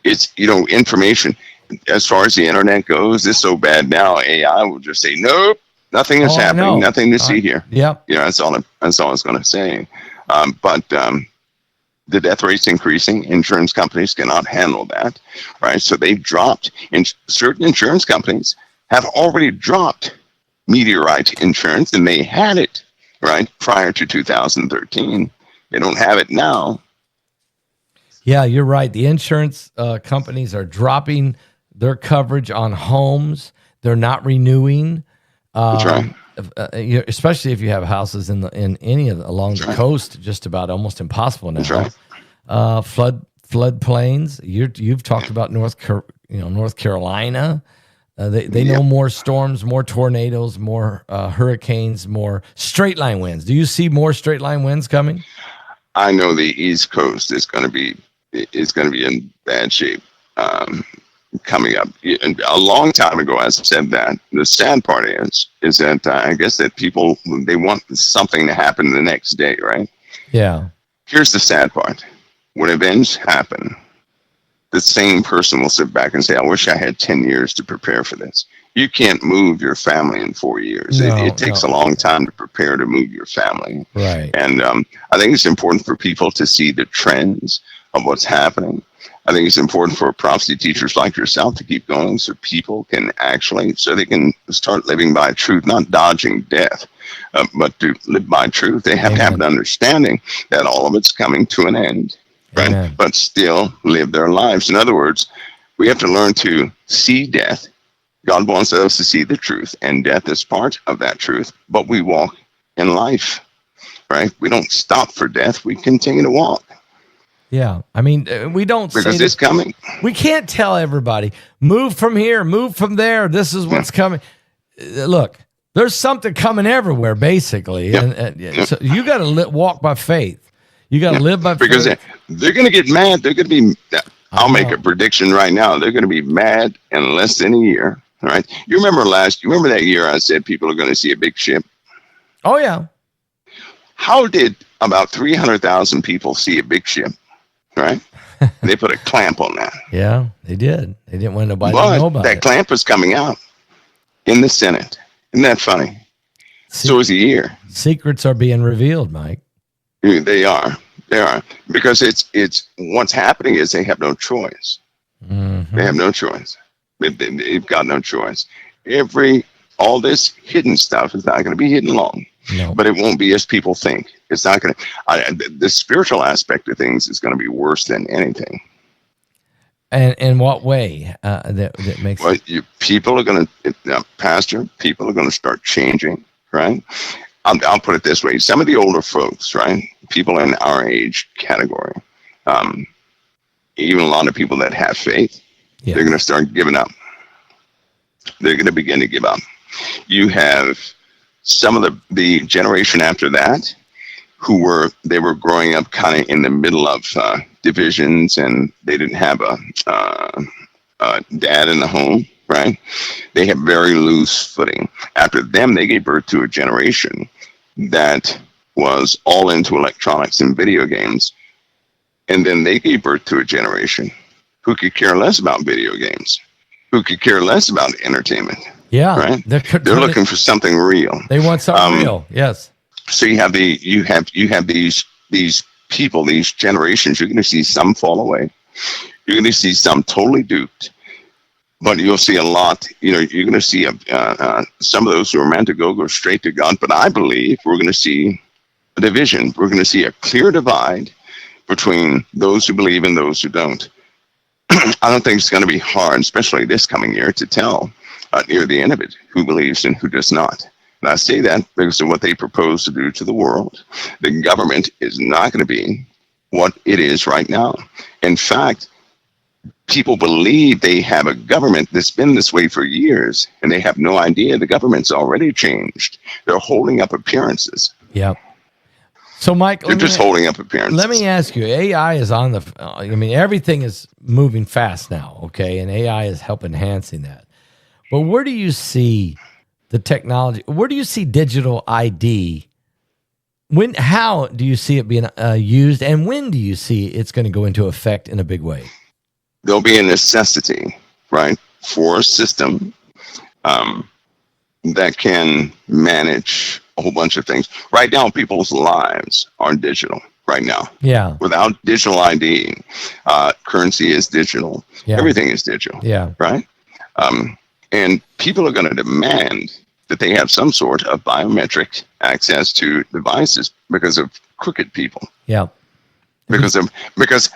it's, information. As far as the internet goes, it's so bad now, AI will just say, nope, nothing is happening, nothing to see here. Yeah. That's all I was going to say. But the death rate's increasing. Insurance companies cannot handle that, right? So they've dropped. Certain insurance companies have already dropped meteorite insurance, and they had it right prior to 2013. They don't have it now. Yeah, you're right. The insurance companies are dropping their coverage on homes. They're not renewing. That's right. Especially if you have houses in any of along the coast, just about almost impossible now. That's right. Flood plains. You've talked about North Carolina. They know more storms, more tornadoes, more hurricanes, more straight line winds. Do you see more straight line winds coming? I know the East Coast is going to be in bad shape coming up. And a long time ago, I said that. The sad part is that I guess that people, they want something to happen the next day, right? Yeah. Here's the sad part. When events happen, the same person will sit back and say, I wish I had 10 years to prepare for this. You can't move your family in 4 years. It takes a long time to prepare to move your family. Right. And I think it's important for people to see the trends of what's happening. I think it's important for prophecy teachers like yourself to keep going so people can actually, so they can start living by truth, not dodging death, but to live by truth. They have to have an understanding that all of it's coming to an end, right? But still live their lives. In other words, we have to learn to see death. God wants us to see the truth, and death is part of that truth, but we walk in life, right? We don't stop for death. We continue to walk. Yeah. I mean, we don't because say it's coming. We can't tell everybody, move from here, move from there. This is what's coming. Look, there's something coming everywhere, basically. Yep. And so you got to walk by faith. You got to live by because faith. Because they're going to get mad. They're going to be, I'll make a prediction right now. They're going to be mad in less than a year. All right. You remember that year I said people are going to see a big ship? Oh, yeah. How did about 300,000 people see a big ship? Right? They put a clamp on that. Yeah, they did. They didn't want nobody to know about it. That clamp is coming out in the Senate. Isn't that funny? So is a year. Secrets are being revealed, Mike. They are. They are. Because it's what's happening is they have no choice. Mm-hmm. They have no choice. They've got no choice. All this hidden stuff is not going to be hidden long. No. But it won't be as people think. It's not going to. The spiritual aspect of things is going to be worse than anything. And in what way that makes? Well, people are going to, Pastor. People are going to start changing, right? I'll put it this way: some of the older folks, right, people in our age category, even a lot of people that have faith, they're going to start giving up. They're going to begin to give up. You have some of the generation after that who were growing up kind of in the middle of divisions, and they didn't have a dad in the home, right? They have very loose footing. After them, they gave birth to a generation that was all into electronics and video games. And then they gave birth to a generation who could care less about video games, who could care less about entertainment. Yeah, right. They're looking for something real. They want something real. Yes. So you have these people, these generations. You're going to see some fall away. You're going to see some totally duped. But you'll see a lot. You're going to see some of those who are meant to go straight to God. But I believe we're going to see a division. We're going to see a clear divide between those who believe and those who don't. I don't think it's going to be hard, especially this coming year, to tell near the end of it who believes and who does not. And I say that because of what they propose to do to the world. The government is not going to be what it is right now. In fact, people believe they have a government that's been this way for years, and they have no idea the government's already changed. They're holding up appearances. Yep. So, Mike, they're just holding up appearances. Let me ask you, AI is on the, everything is moving fast now, okay? And AI is enhancing that. But where do you see the technology? Where do you see digital ID? How do you see it being used? And when do you see it's going to go into effect in a big way? There'll be a necessity, right, for a system that can manage a whole bunch of things. Right now, people's lives are digital right now. Yeah. Without digital ID, currency is digital. Yeah. Everything is digital. Yeah. Right? And people are going to demand that they have some sort of biometric access to devices because of crooked people. Yeah. Because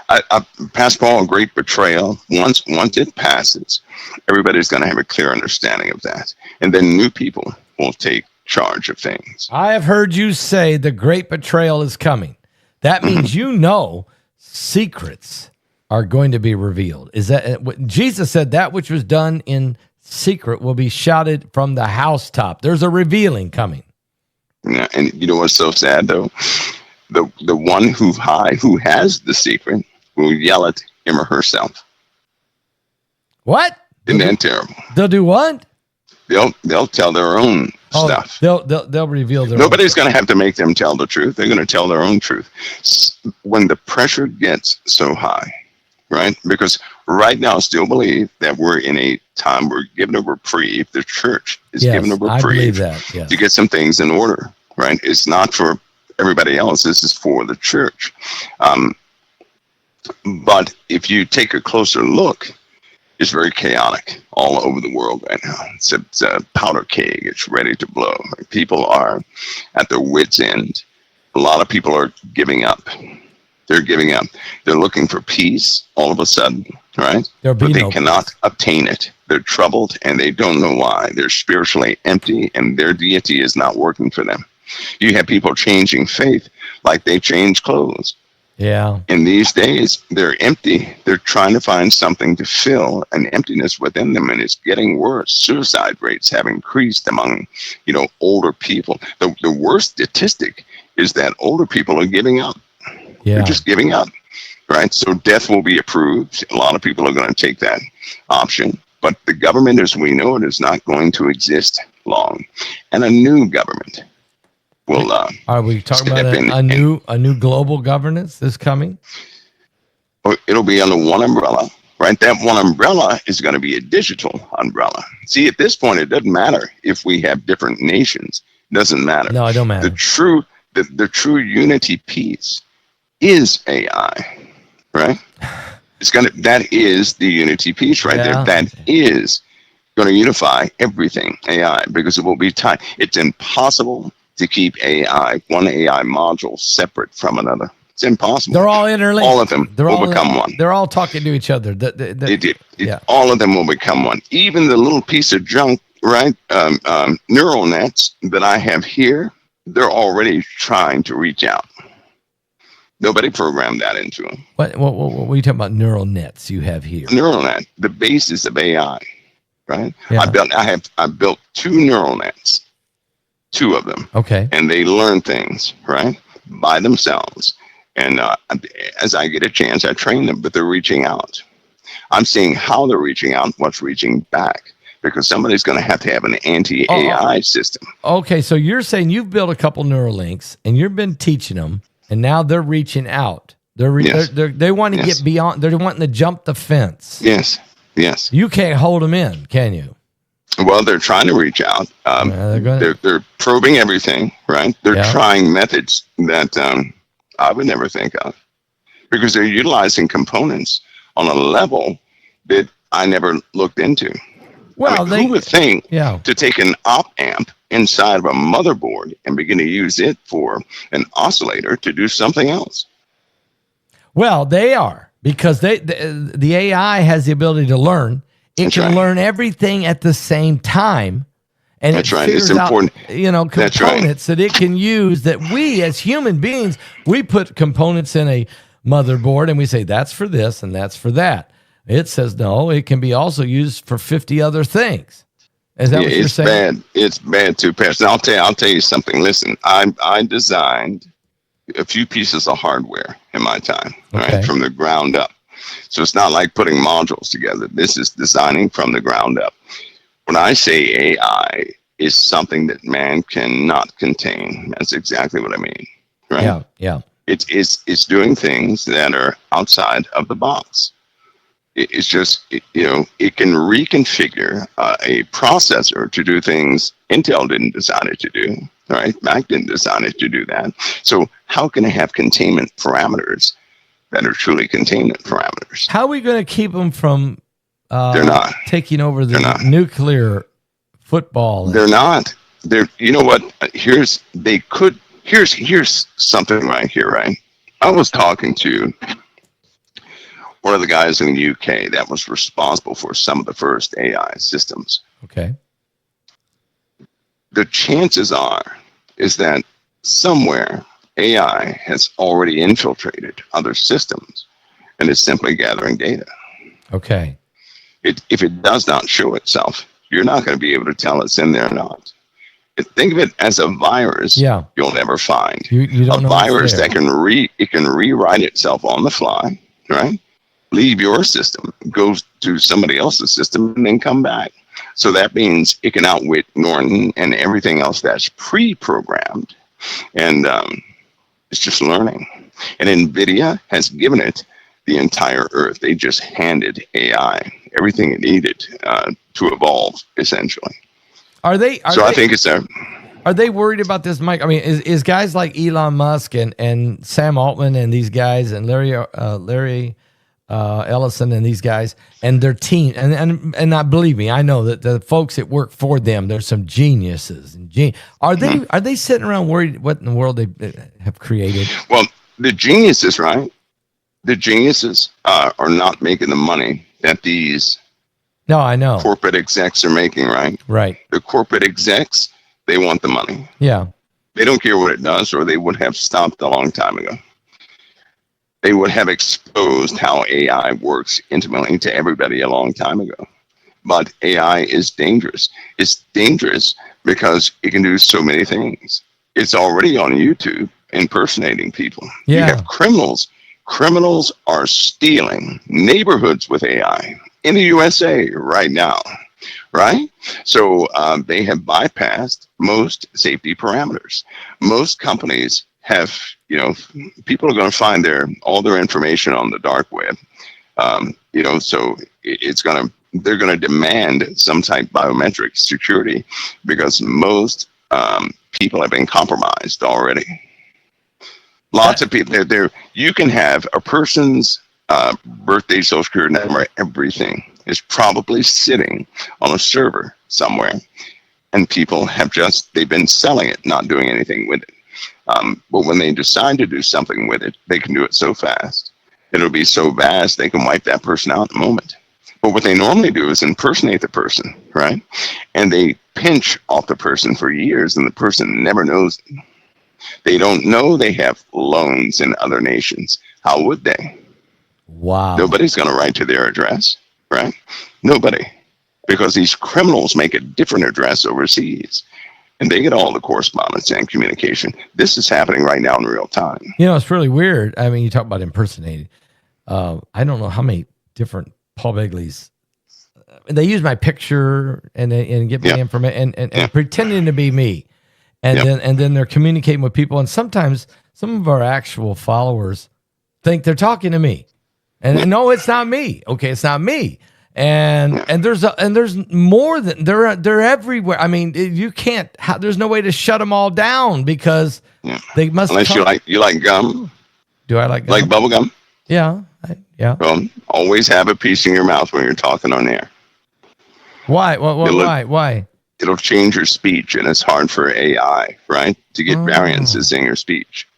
Paul, great betrayal. Once it passes, everybody's going to have a clear understanding of that, and then new people will take charge of things. I have heard you say the great betrayal is coming. That means secrets are going to be revealed. Is that Jesus said that which was done in secret will be shouted from the housetop? There's a revealing coming. Yeah, and you know what's so sad though? The one who has the secret will yell at him or herself. What? Isn't that terrible? They'll do what? They'll tell their own stuff. They'll reveal their Nobody's going to have to make them tell the truth. They're going to tell their own truth. When the pressure gets so high, right? Because right now I still believe that we're in a time we're given a reprieve. The church is given a reprieve to get some things in order, right? It's not for everybody else. This is for the church. But if you take a closer look, it's very chaotic all over the world right now. It's a powder keg. It's ready to blow. People are at their wits' end. A lot of people are giving up. They're giving up. They're looking for peace all of a sudden, right? But they cannot obtain it. They're troubled and they don't know why. They're spiritually empty and their deity is not working for them. You have people changing faith like they change clothes. Yeah. In these days, they're empty. They're trying to find something to fill an emptiness within them, and it's getting worse. Suicide rates have increased among, older people. The worst statistic is that older people are giving up. Yeah. They're just giving up, right? So death will be approved. A lot of people are going to take that option, but the government, as we know it, is not going to exist long, and a new government will. Are we talking about a new global governance that's coming? It'll be under one umbrella, right? That one umbrella is going to be a digital umbrella. See, at this point, it doesn't matter if we have different nations. It doesn't matter. No, it don't matter. The true unity piece is AI, right? That is the unity piece right there. That is going to unify everything AI, because it will be tied. It's impossible to keep one AI module separate from another. It's impossible. They're all interlinked. All of them will become one. They're all talking to each other. All of them will become one. Even the little piece of junk, right? Neural nets that I have here, they're already trying to reach out. Nobody programmed that into them. What are you talking about? Neural nets you have here? Neural net, the basis of AI, right? Yeah. I built 2 neural nets. 2 of them. Okay. And they learn things, right, by themselves. And as I get a chance, I train them, but they're reaching out. I'm seeing how they're reaching out, what's reaching back, because somebody's going to have an anti-AI system. Okay, so you're saying you've built a couple neural links, and you've been teaching them, and now they're reaching out. They want to get beyond. They're wanting to jump the fence. Yes. You can't hold them in, can you? Well, they're trying to reach out. They're probing everything, right? They're trying methods that I would never think of, because they're utilizing components on a level that I never looked into. Well, who would think to take an op amp inside of a motherboard and begin to use it for an oscillator to do something else? Well, they are, because the AI has the ability to learn. It can learn everything at the same time, and it figures out, components that it can use, that we as human beings, we put components in a motherboard and we say, that's for this and that's for that. It says, no, it can be also used for 50 other things. Is that what you're saying? Bad. It's bad too, Pastor. I'll tell you something. Listen, I designed a few pieces of hardware in my time, right, from the ground up. So it's not like putting modules together. This is designing from the ground up. When I say AI is something that man cannot contain, that's exactly what I mean, right? Yeah. It's doing things that are outside of the box. It's just, it can reconfigure a processor to do things Intel didn't design it to do, right? Mac didn't design it to do that. So how can it have containment parameters that are truly containment parameters? How are we going to keep them from taking over the nuclear football? They're not. You know what? Here's something right here, right? I was talking to one of the guys in the UK that was responsible for some of the first AI systems. Okay. The chances is that somewhere AI has already infiltrated other systems and is simply gathering data. Okay. If it does not show itself, you're not going to be able to tell it's in there or not. Think of it as a virus you'll never find. You don't know a virus that can rewrite itself on the fly, right? leave your system, go to somebody else's system, and then come back. So that means it can outwit Norton and everything else that's pre-programmed. And it's just learning. And NVIDIA has given it the entire Earth. They just handed AI everything it needed to evolve, essentially. I think it's a... Are they worried about this, Mike? I mean, is guys like Elon Musk and Sam Altman and these guys and Larry Ellison and these guys and their team, and not believe me, I know that the folks that work for them, there's some geniuses. Are they sitting around worried what in the world they have created? Well, the geniuses, right? The geniuses are not making the money that these I know corporate execs are making, right? Right. The corporate execs, they want the money. Yeah. They don't care what it does, or they would have stopped a long time ago. They would have exposed how AI works intimately to everybody a long time ago. But AI is dangerous. It's dangerous because it can do so many things. It's already on YouTube impersonating people. Yeah. You have criminals. Criminals are stealing neighborhoods with AI in the USA right now, right? So they have bypassed most safety parameters. Most companies have, people are going to find all their information on the dark web. So they're going to demand some type of biometric security because most people have been compromised already. Lots of people there. You can have a person's birthday, social security number, everything is probably sitting on a server somewhere, and people they've been selling it, not doing anything with it. But when they decide to do something with it, they can do it so fast. It'll be so vast they can wipe that person out in a moment. But what they normally do is impersonate the person, right? And they pinch off the person for years, and the person never knows it. They don't know they have loans in other nations. How would they? Wow. Nobody's going to write to their address, right? Nobody. Because these criminals make a different address overseas, and they get all the correspondence and communication. This is happening right now in real time. It's really weird. I mean, you talk about impersonating. I don't know how many different Paul Begleys. They use my picture and get me information and pretending to be me. And then they're communicating with people, and sometimes some of our actual followers think they're talking to me, and no, it's not me. Okay, it's not me. And there's more than they're everywhere. I mean, you can't. There's no way to shut them all down because they must. Unless you like gum. Do I like gum? Like bubble gum? Yeah, yeah. Well, always have a piece in your mouth when you're talking on air. Why? Why? It'll change your speech, and it's hard for AI, right, to get variances in your speech.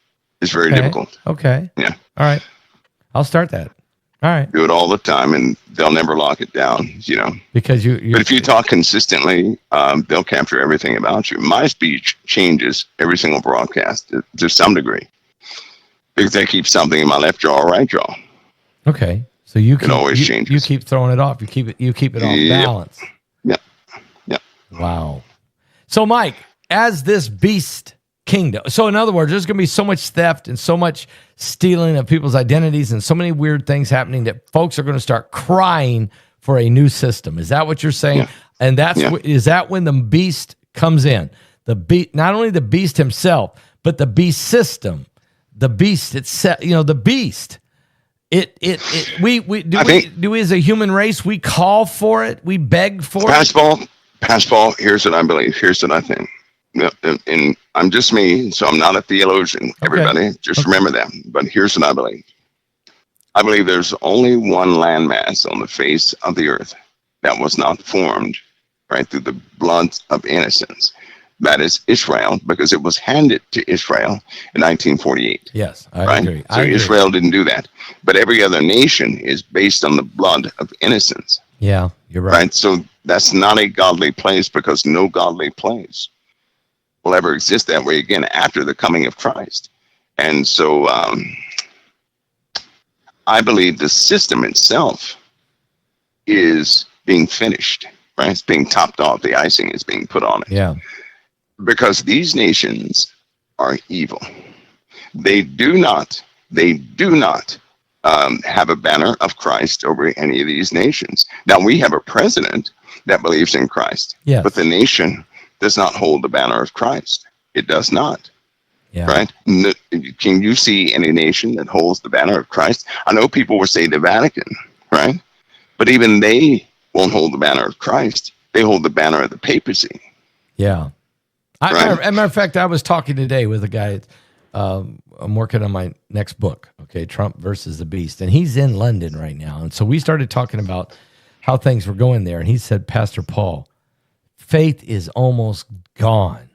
It's very difficult. Okay. Yeah. All right. I'll start that. All right. Do it all the time, and they'll never lock it down, Because But if you talk consistently, they'll capture everything about you. My speech changes every single broadcast to some degree because I keep something in my left jaw or right jaw. Okay. So you can always change. You keep throwing it off. You keep it off balance. Yep. Wow. So, Mike, as this beast kingdom, so in other words, there's going to be so much theft and so much stealing of people's identities and so many weird things happening that folks are going to start crying for a new system. Is that what you're saying? Yeah. And is that when the beast comes in? Not only the beast himself, but the beast system, the beast itself. The beast. We as a human race, we call for it, we beg for it. Paul, here's what I believe. Here's what I think. And I'm just me, so I'm not a theologian. Okay. Everybody, just remember that. But here's what I believe. I believe there's only one landmass on the face of the earth that was not formed right through the blood of innocents. That is Israel, because it was handed to Israel in 1948. Yes, I agree. So Israel didn't do that. But every other nation is based on the blood of innocents. Yeah, you're right. So that's not a godly place, because no godly place will ever exist that way again after the coming of Christ. And so I believe the system itself is being finished, right? It's being topped off. The icing is being put on it. Yeah. Because these nations are evil. They do not have a banner of Christ over any of these nations. Now, we have a president that believes in Christ, Yes. but the nation does not hold the banner of Christ. It does not. Yeah. Right? Can you see any nation that holds the banner of Christ? I know people will say the Vatican, right? But even they won't hold the banner of Christ. They hold the banner of the papacy. Yeah. Right. As a matter of fact, I was talking today with a guy. I'm working on my next book, okay, Trump versus the Beast. And he's in London right now. And so we started talking about how things were going there. And he said, Pastor Paul, faith is almost gone.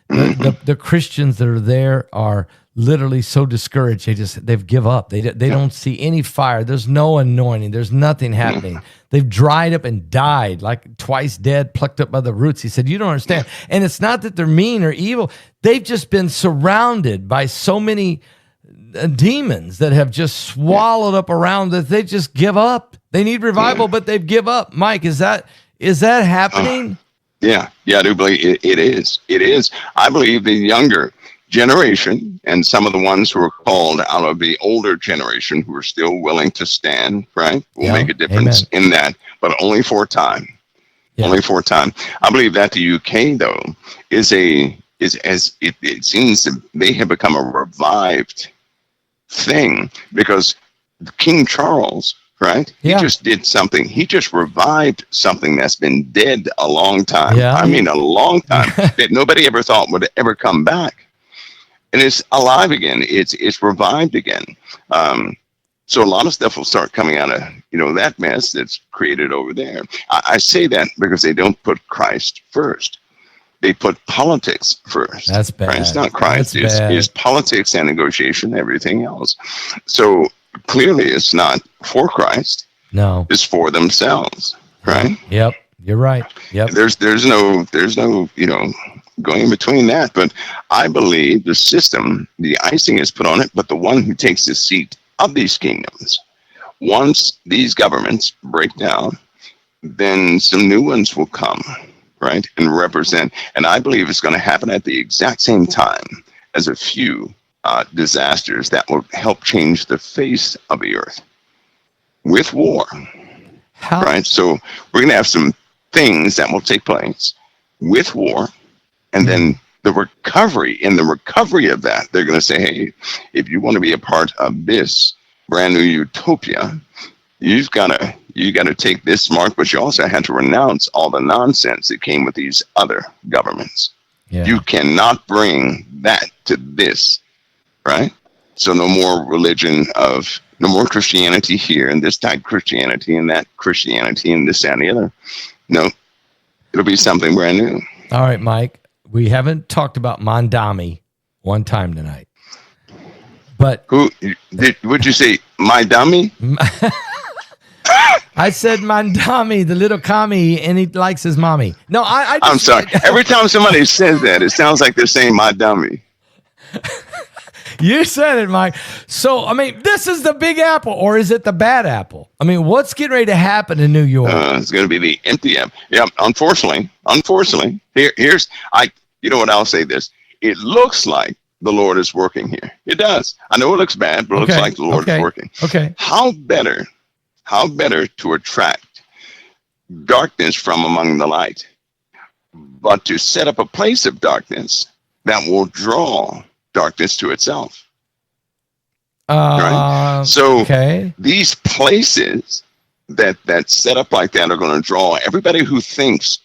The Christians that are there are literally so discouraged. They've give up. They don't see any fire. There's no anointing. There's nothing happening. They've dried up and died, like twice dead, plucked up by the roots. He said, you don't understand. And it's not that they're mean or evil. They've just been surrounded by so many demons that have just swallowed up around that they just give up. They need revival, but they've give up. Mike, is that happening? Yeah, I do believe it is. It is. I believe the younger generation and some of the ones who are called out of the older generation who are still willing to stand, right, will make a difference in that, but only for a time. Yeah. Only for a time. I believe that the UK, though, is as it seems that they have become a revived thing because King Charles, right? Yeah. He just did something. He just revived something that's been dead a long time. Yeah. I mean, a long time that nobody ever thought would ever come back. And it's alive again. It's revived again. So a lot of stuff will start coming out of, that mess that's created over there. I say that because they don't put Christ first. They put politics first. That's bad. Right? It's not Christ. It's politics and negotiation, everything else. So clearly it's not for Christ. No. It's for themselves. Right? Yep. You're right. Yep. There's no, going in between that. But I believe the system, the icing is put on it, but the one who takes the seat of these kingdoms, once these governments break down, then some new ones will come, right, and represent. And I believe it's going to happen at the exact same time as a few disasters that will help change the face of the earth with war. Right? So we're going to have some things that will take place with war. And then the recovery of that, they're going to say, hey, if you want to be a part of this brand new utopia, you got to take this mark, but you also had to renounce all the nonsense that came with these other governments. Yeah. You cannot bring that to this, right? So no more no more Christianity here and this type of Christianity and that Christianity and this, that, and the other. No, it'll be something brand new. All right, Mike. We haven't talked about Mandami one time tonight. But would you say my dummy? I said Mandami, the little kami, and he likes his mommy. No, I'm sorry. Every time somebody says that, it sounds like they're saying my dummy. You said it, Mike. So, this is the Big Apple, or is it the Bad Apple? What's getting ready to happen in New York? It's going to be the empty apple. Yeah, unfortunately, here's what I'll say this. It looks like the Lord is working here. It does. I know it looks bad, but it looks like the Lord is working. Okay. How better to attract darkness from among the light, but to set up a place of darkness that will draw darkness to itself. Right? So these places that set up like that are going to draw everybody who thinks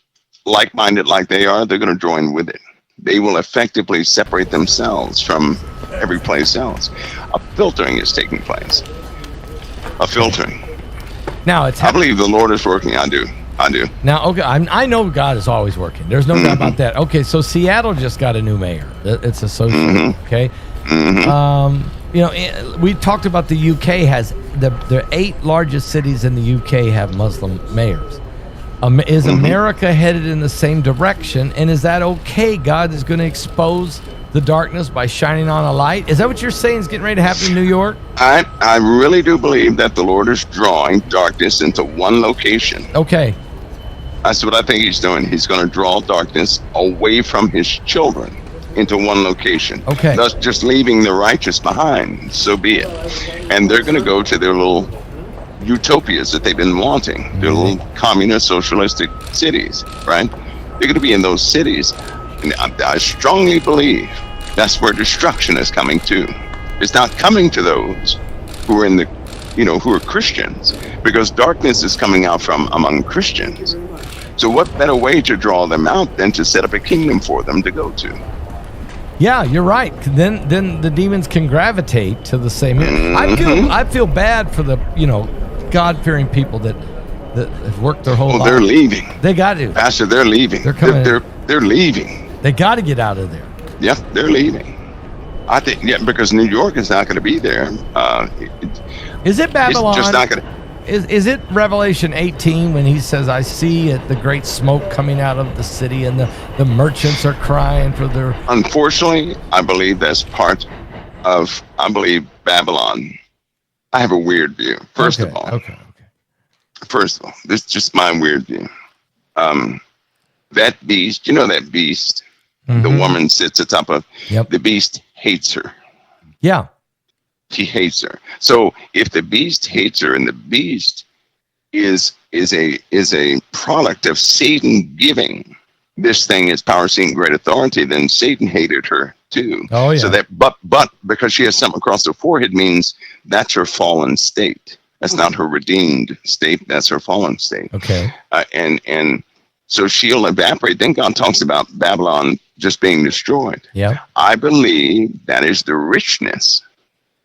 like-minded like they are. They're going to join with it. They will effectively separate themselves from every place else. A filtering is taking place. A filtering. Now I believe the Lord is working. I do. Now, okay, I know God is always working. There's no doubt about that. Okay, so Seattle just got a new mayor. It's associated. Okay. We talked about the UK has the 8 largest cities in the UK have Muslim mayors. Is America headed in the same direction? And is that okay? God is going to expose the darkness by shining on a light? Is that what you're saying is getting ready to happen in New York? I really do believe that the Lord is drawing darkness into one location. Okay. That's what I think he's doing. He's going to draw darkness away from his children into one location. Okay. Thus just leaving the righteous behind. So be it. And they're going to go to their little utopias that they've been wanting, their little communist socialistic cities, right? They're going to be in those cities. And I strongly believe that's where destruction is coming to. It's not coming to those who are in the, who are Christians, because darkness is coming out from among Christians. So what better way to draw them out than to set up a kingdom for them to go to? Yeah, you're right. Then the demons can gravitate to the same. I feel bad for the God-fearing people that have worked their whole life. They're leaving. They got to. Pastor, they're leaving. They're coming. They're leaving. They got to get out of there. Yep, they're leaving. I think, because New York is not going to be there. Is it Babylon? It's just not going to. Is it Revelation 18 when he says, I see the great smoke coming out of the city and the merchants are crying for their... Unfortunately, I believe that's part of, Babylon. I have a weird view. First of all, this is just my weird view. That beast, that beast, the woman sits atop of, the beast hates her. Yeah. He hates her. So if the beast hates her, and the beast is a product of Satan giving this thing its power, seeing great authority, then Satan hated her too. Oh yeah. So that, but because she has something across her forehead means that's her fallen state. That's not her redeemed state. That's her fallen state. Okay. And so she'll evaporate. Then God talks about Babylon just being destroyed. Yeah. I believe that is the richness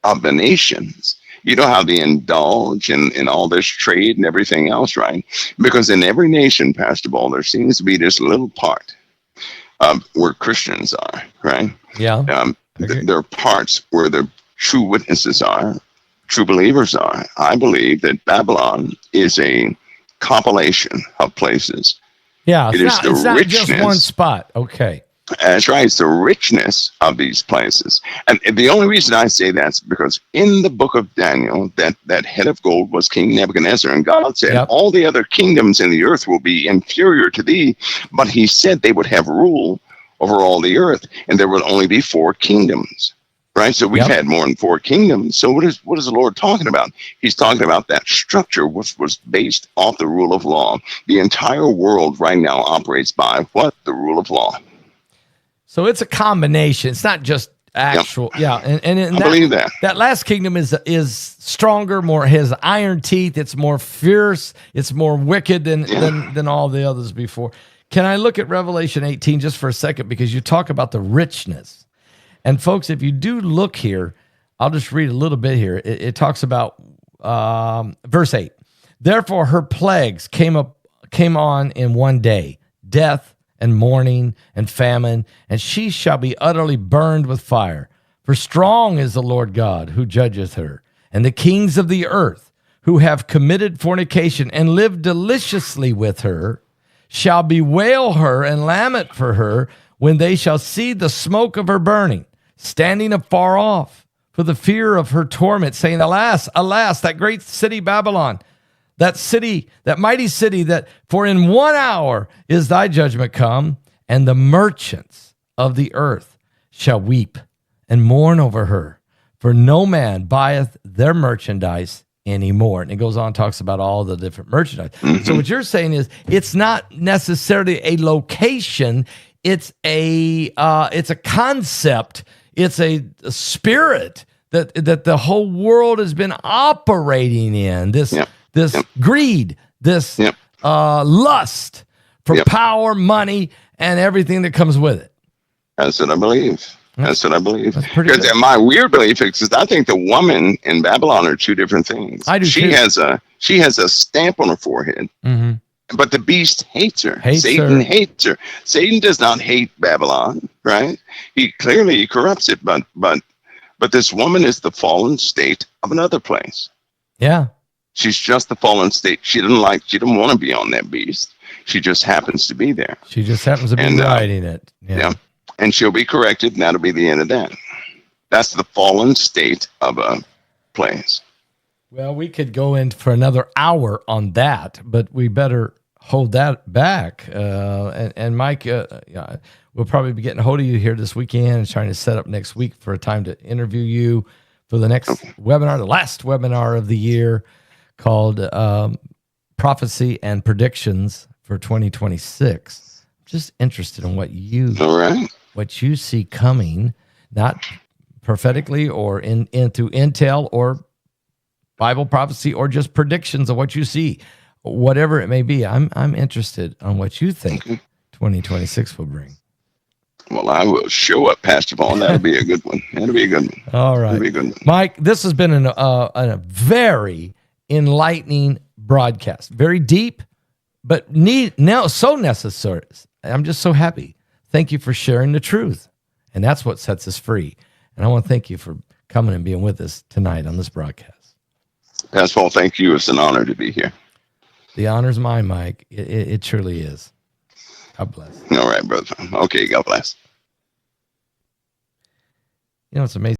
of the nations. You know how they indulge in all this trade and everything else, right? Because in every nation, Pastor Ball, there seems to be this little part where Christians are, right? Yeah. There are parts where the true witnesses are, true believers are. I believe that Babylon is a compilation of places. Yeah, it's not just one spot. Okay. That's right. It's the richness of these places. And the only reason I say that's because in the book of Daniel, that head of gold was King Nebuchadnezzar. And God said, all the other kingdoms in the earth will be inferior to thee. But he said they would have rule over all the earth. And there would only be 4 kingdoms. Right? So we've had more than 4 kingdoms. So what is the Lord talking about? He's talking about that structure which was based off the rule of law. The entire world right now operates by what? The rule of law. So it's a combination. It's not just actual. Yep. Yeah. And I believe that. That last kingdom is stronger, has iron teeth. It's more fierce. It's more wicked than all the others before. Can I look at Revelation 18 just for a second? Because you talk about the richness. And folks, if you do look here, I'll just read a little bit here. It talks about verse 8. Therefore her plagues came on in one day, death, and mourning, and famine, and she shall be utterly burned with fire. For strong is the Lord God who judgeth her, and the kings of the earth who have committed fornication and lived deliciously with her shall bewail her and lament for her when they shall see the smoke of her burning, standing afar off for the fear of her torment, saying, Alas, alas, that great city Babylon, that city, that mighty city, that for in 1 hour is thy judgment come, and the merchants of the earth shall weep and mourn over her, for no man buyeth their merchandise anymore. And it goes on and talks about all the different merchandise. So what you're saying is it's not necessarily a location, it's a concept, it's a spirit that the whole world has been operating in. This greed, this lust for power, money, and everything that comes with it. That's what I believe. That's what I believe. Because my weird belief is I think the woman in Babylon are 2 different things. I do she too. She has a stamp on her forehead, but the beast hates her. Satan hates her. Satan does not hate Babylon, right? He clearly corrupts it, but this woman is the fallen state of another place. Yeah. She's just the fallen state. She didn't want to be on that beast. She just happens to be there. She just happens to be riding it. Yeah. And she'll be corrected, and that'll be the end of that. That's the fallen state of a place. Well, we could go in for another hour on that, but we better hold that back. And Mike, yeah, we'll probably be getting a hold of you here this weekend and trying to set up next week for a time to interview you for the next webinar, the last webinar of the year, called Prophecy and Predictions for 2026. Just interested in what you see coming, not prophetically or into intel or Bible prophecy or just predictions of what you see, whatever it may be. I'm interested on what you think 2026 will bring. Well, I will show up, Pastor Paul. That'll be a good one. That'll be a good one. All right. Be a good one. Mike, this has been a very enlightening broadcast. Very deep, but now so necessary. I'm just so happy. Thank you for sharing the truth. And that's what sets us free. And I want to thank you for coming and being with us tonight on this broadcast. Pastor Paul, thank you. It's an honor to be here. The honor's mine, Mike. It truly is. God bless. All right, brother. Okay, God bless. You know, it's amazing.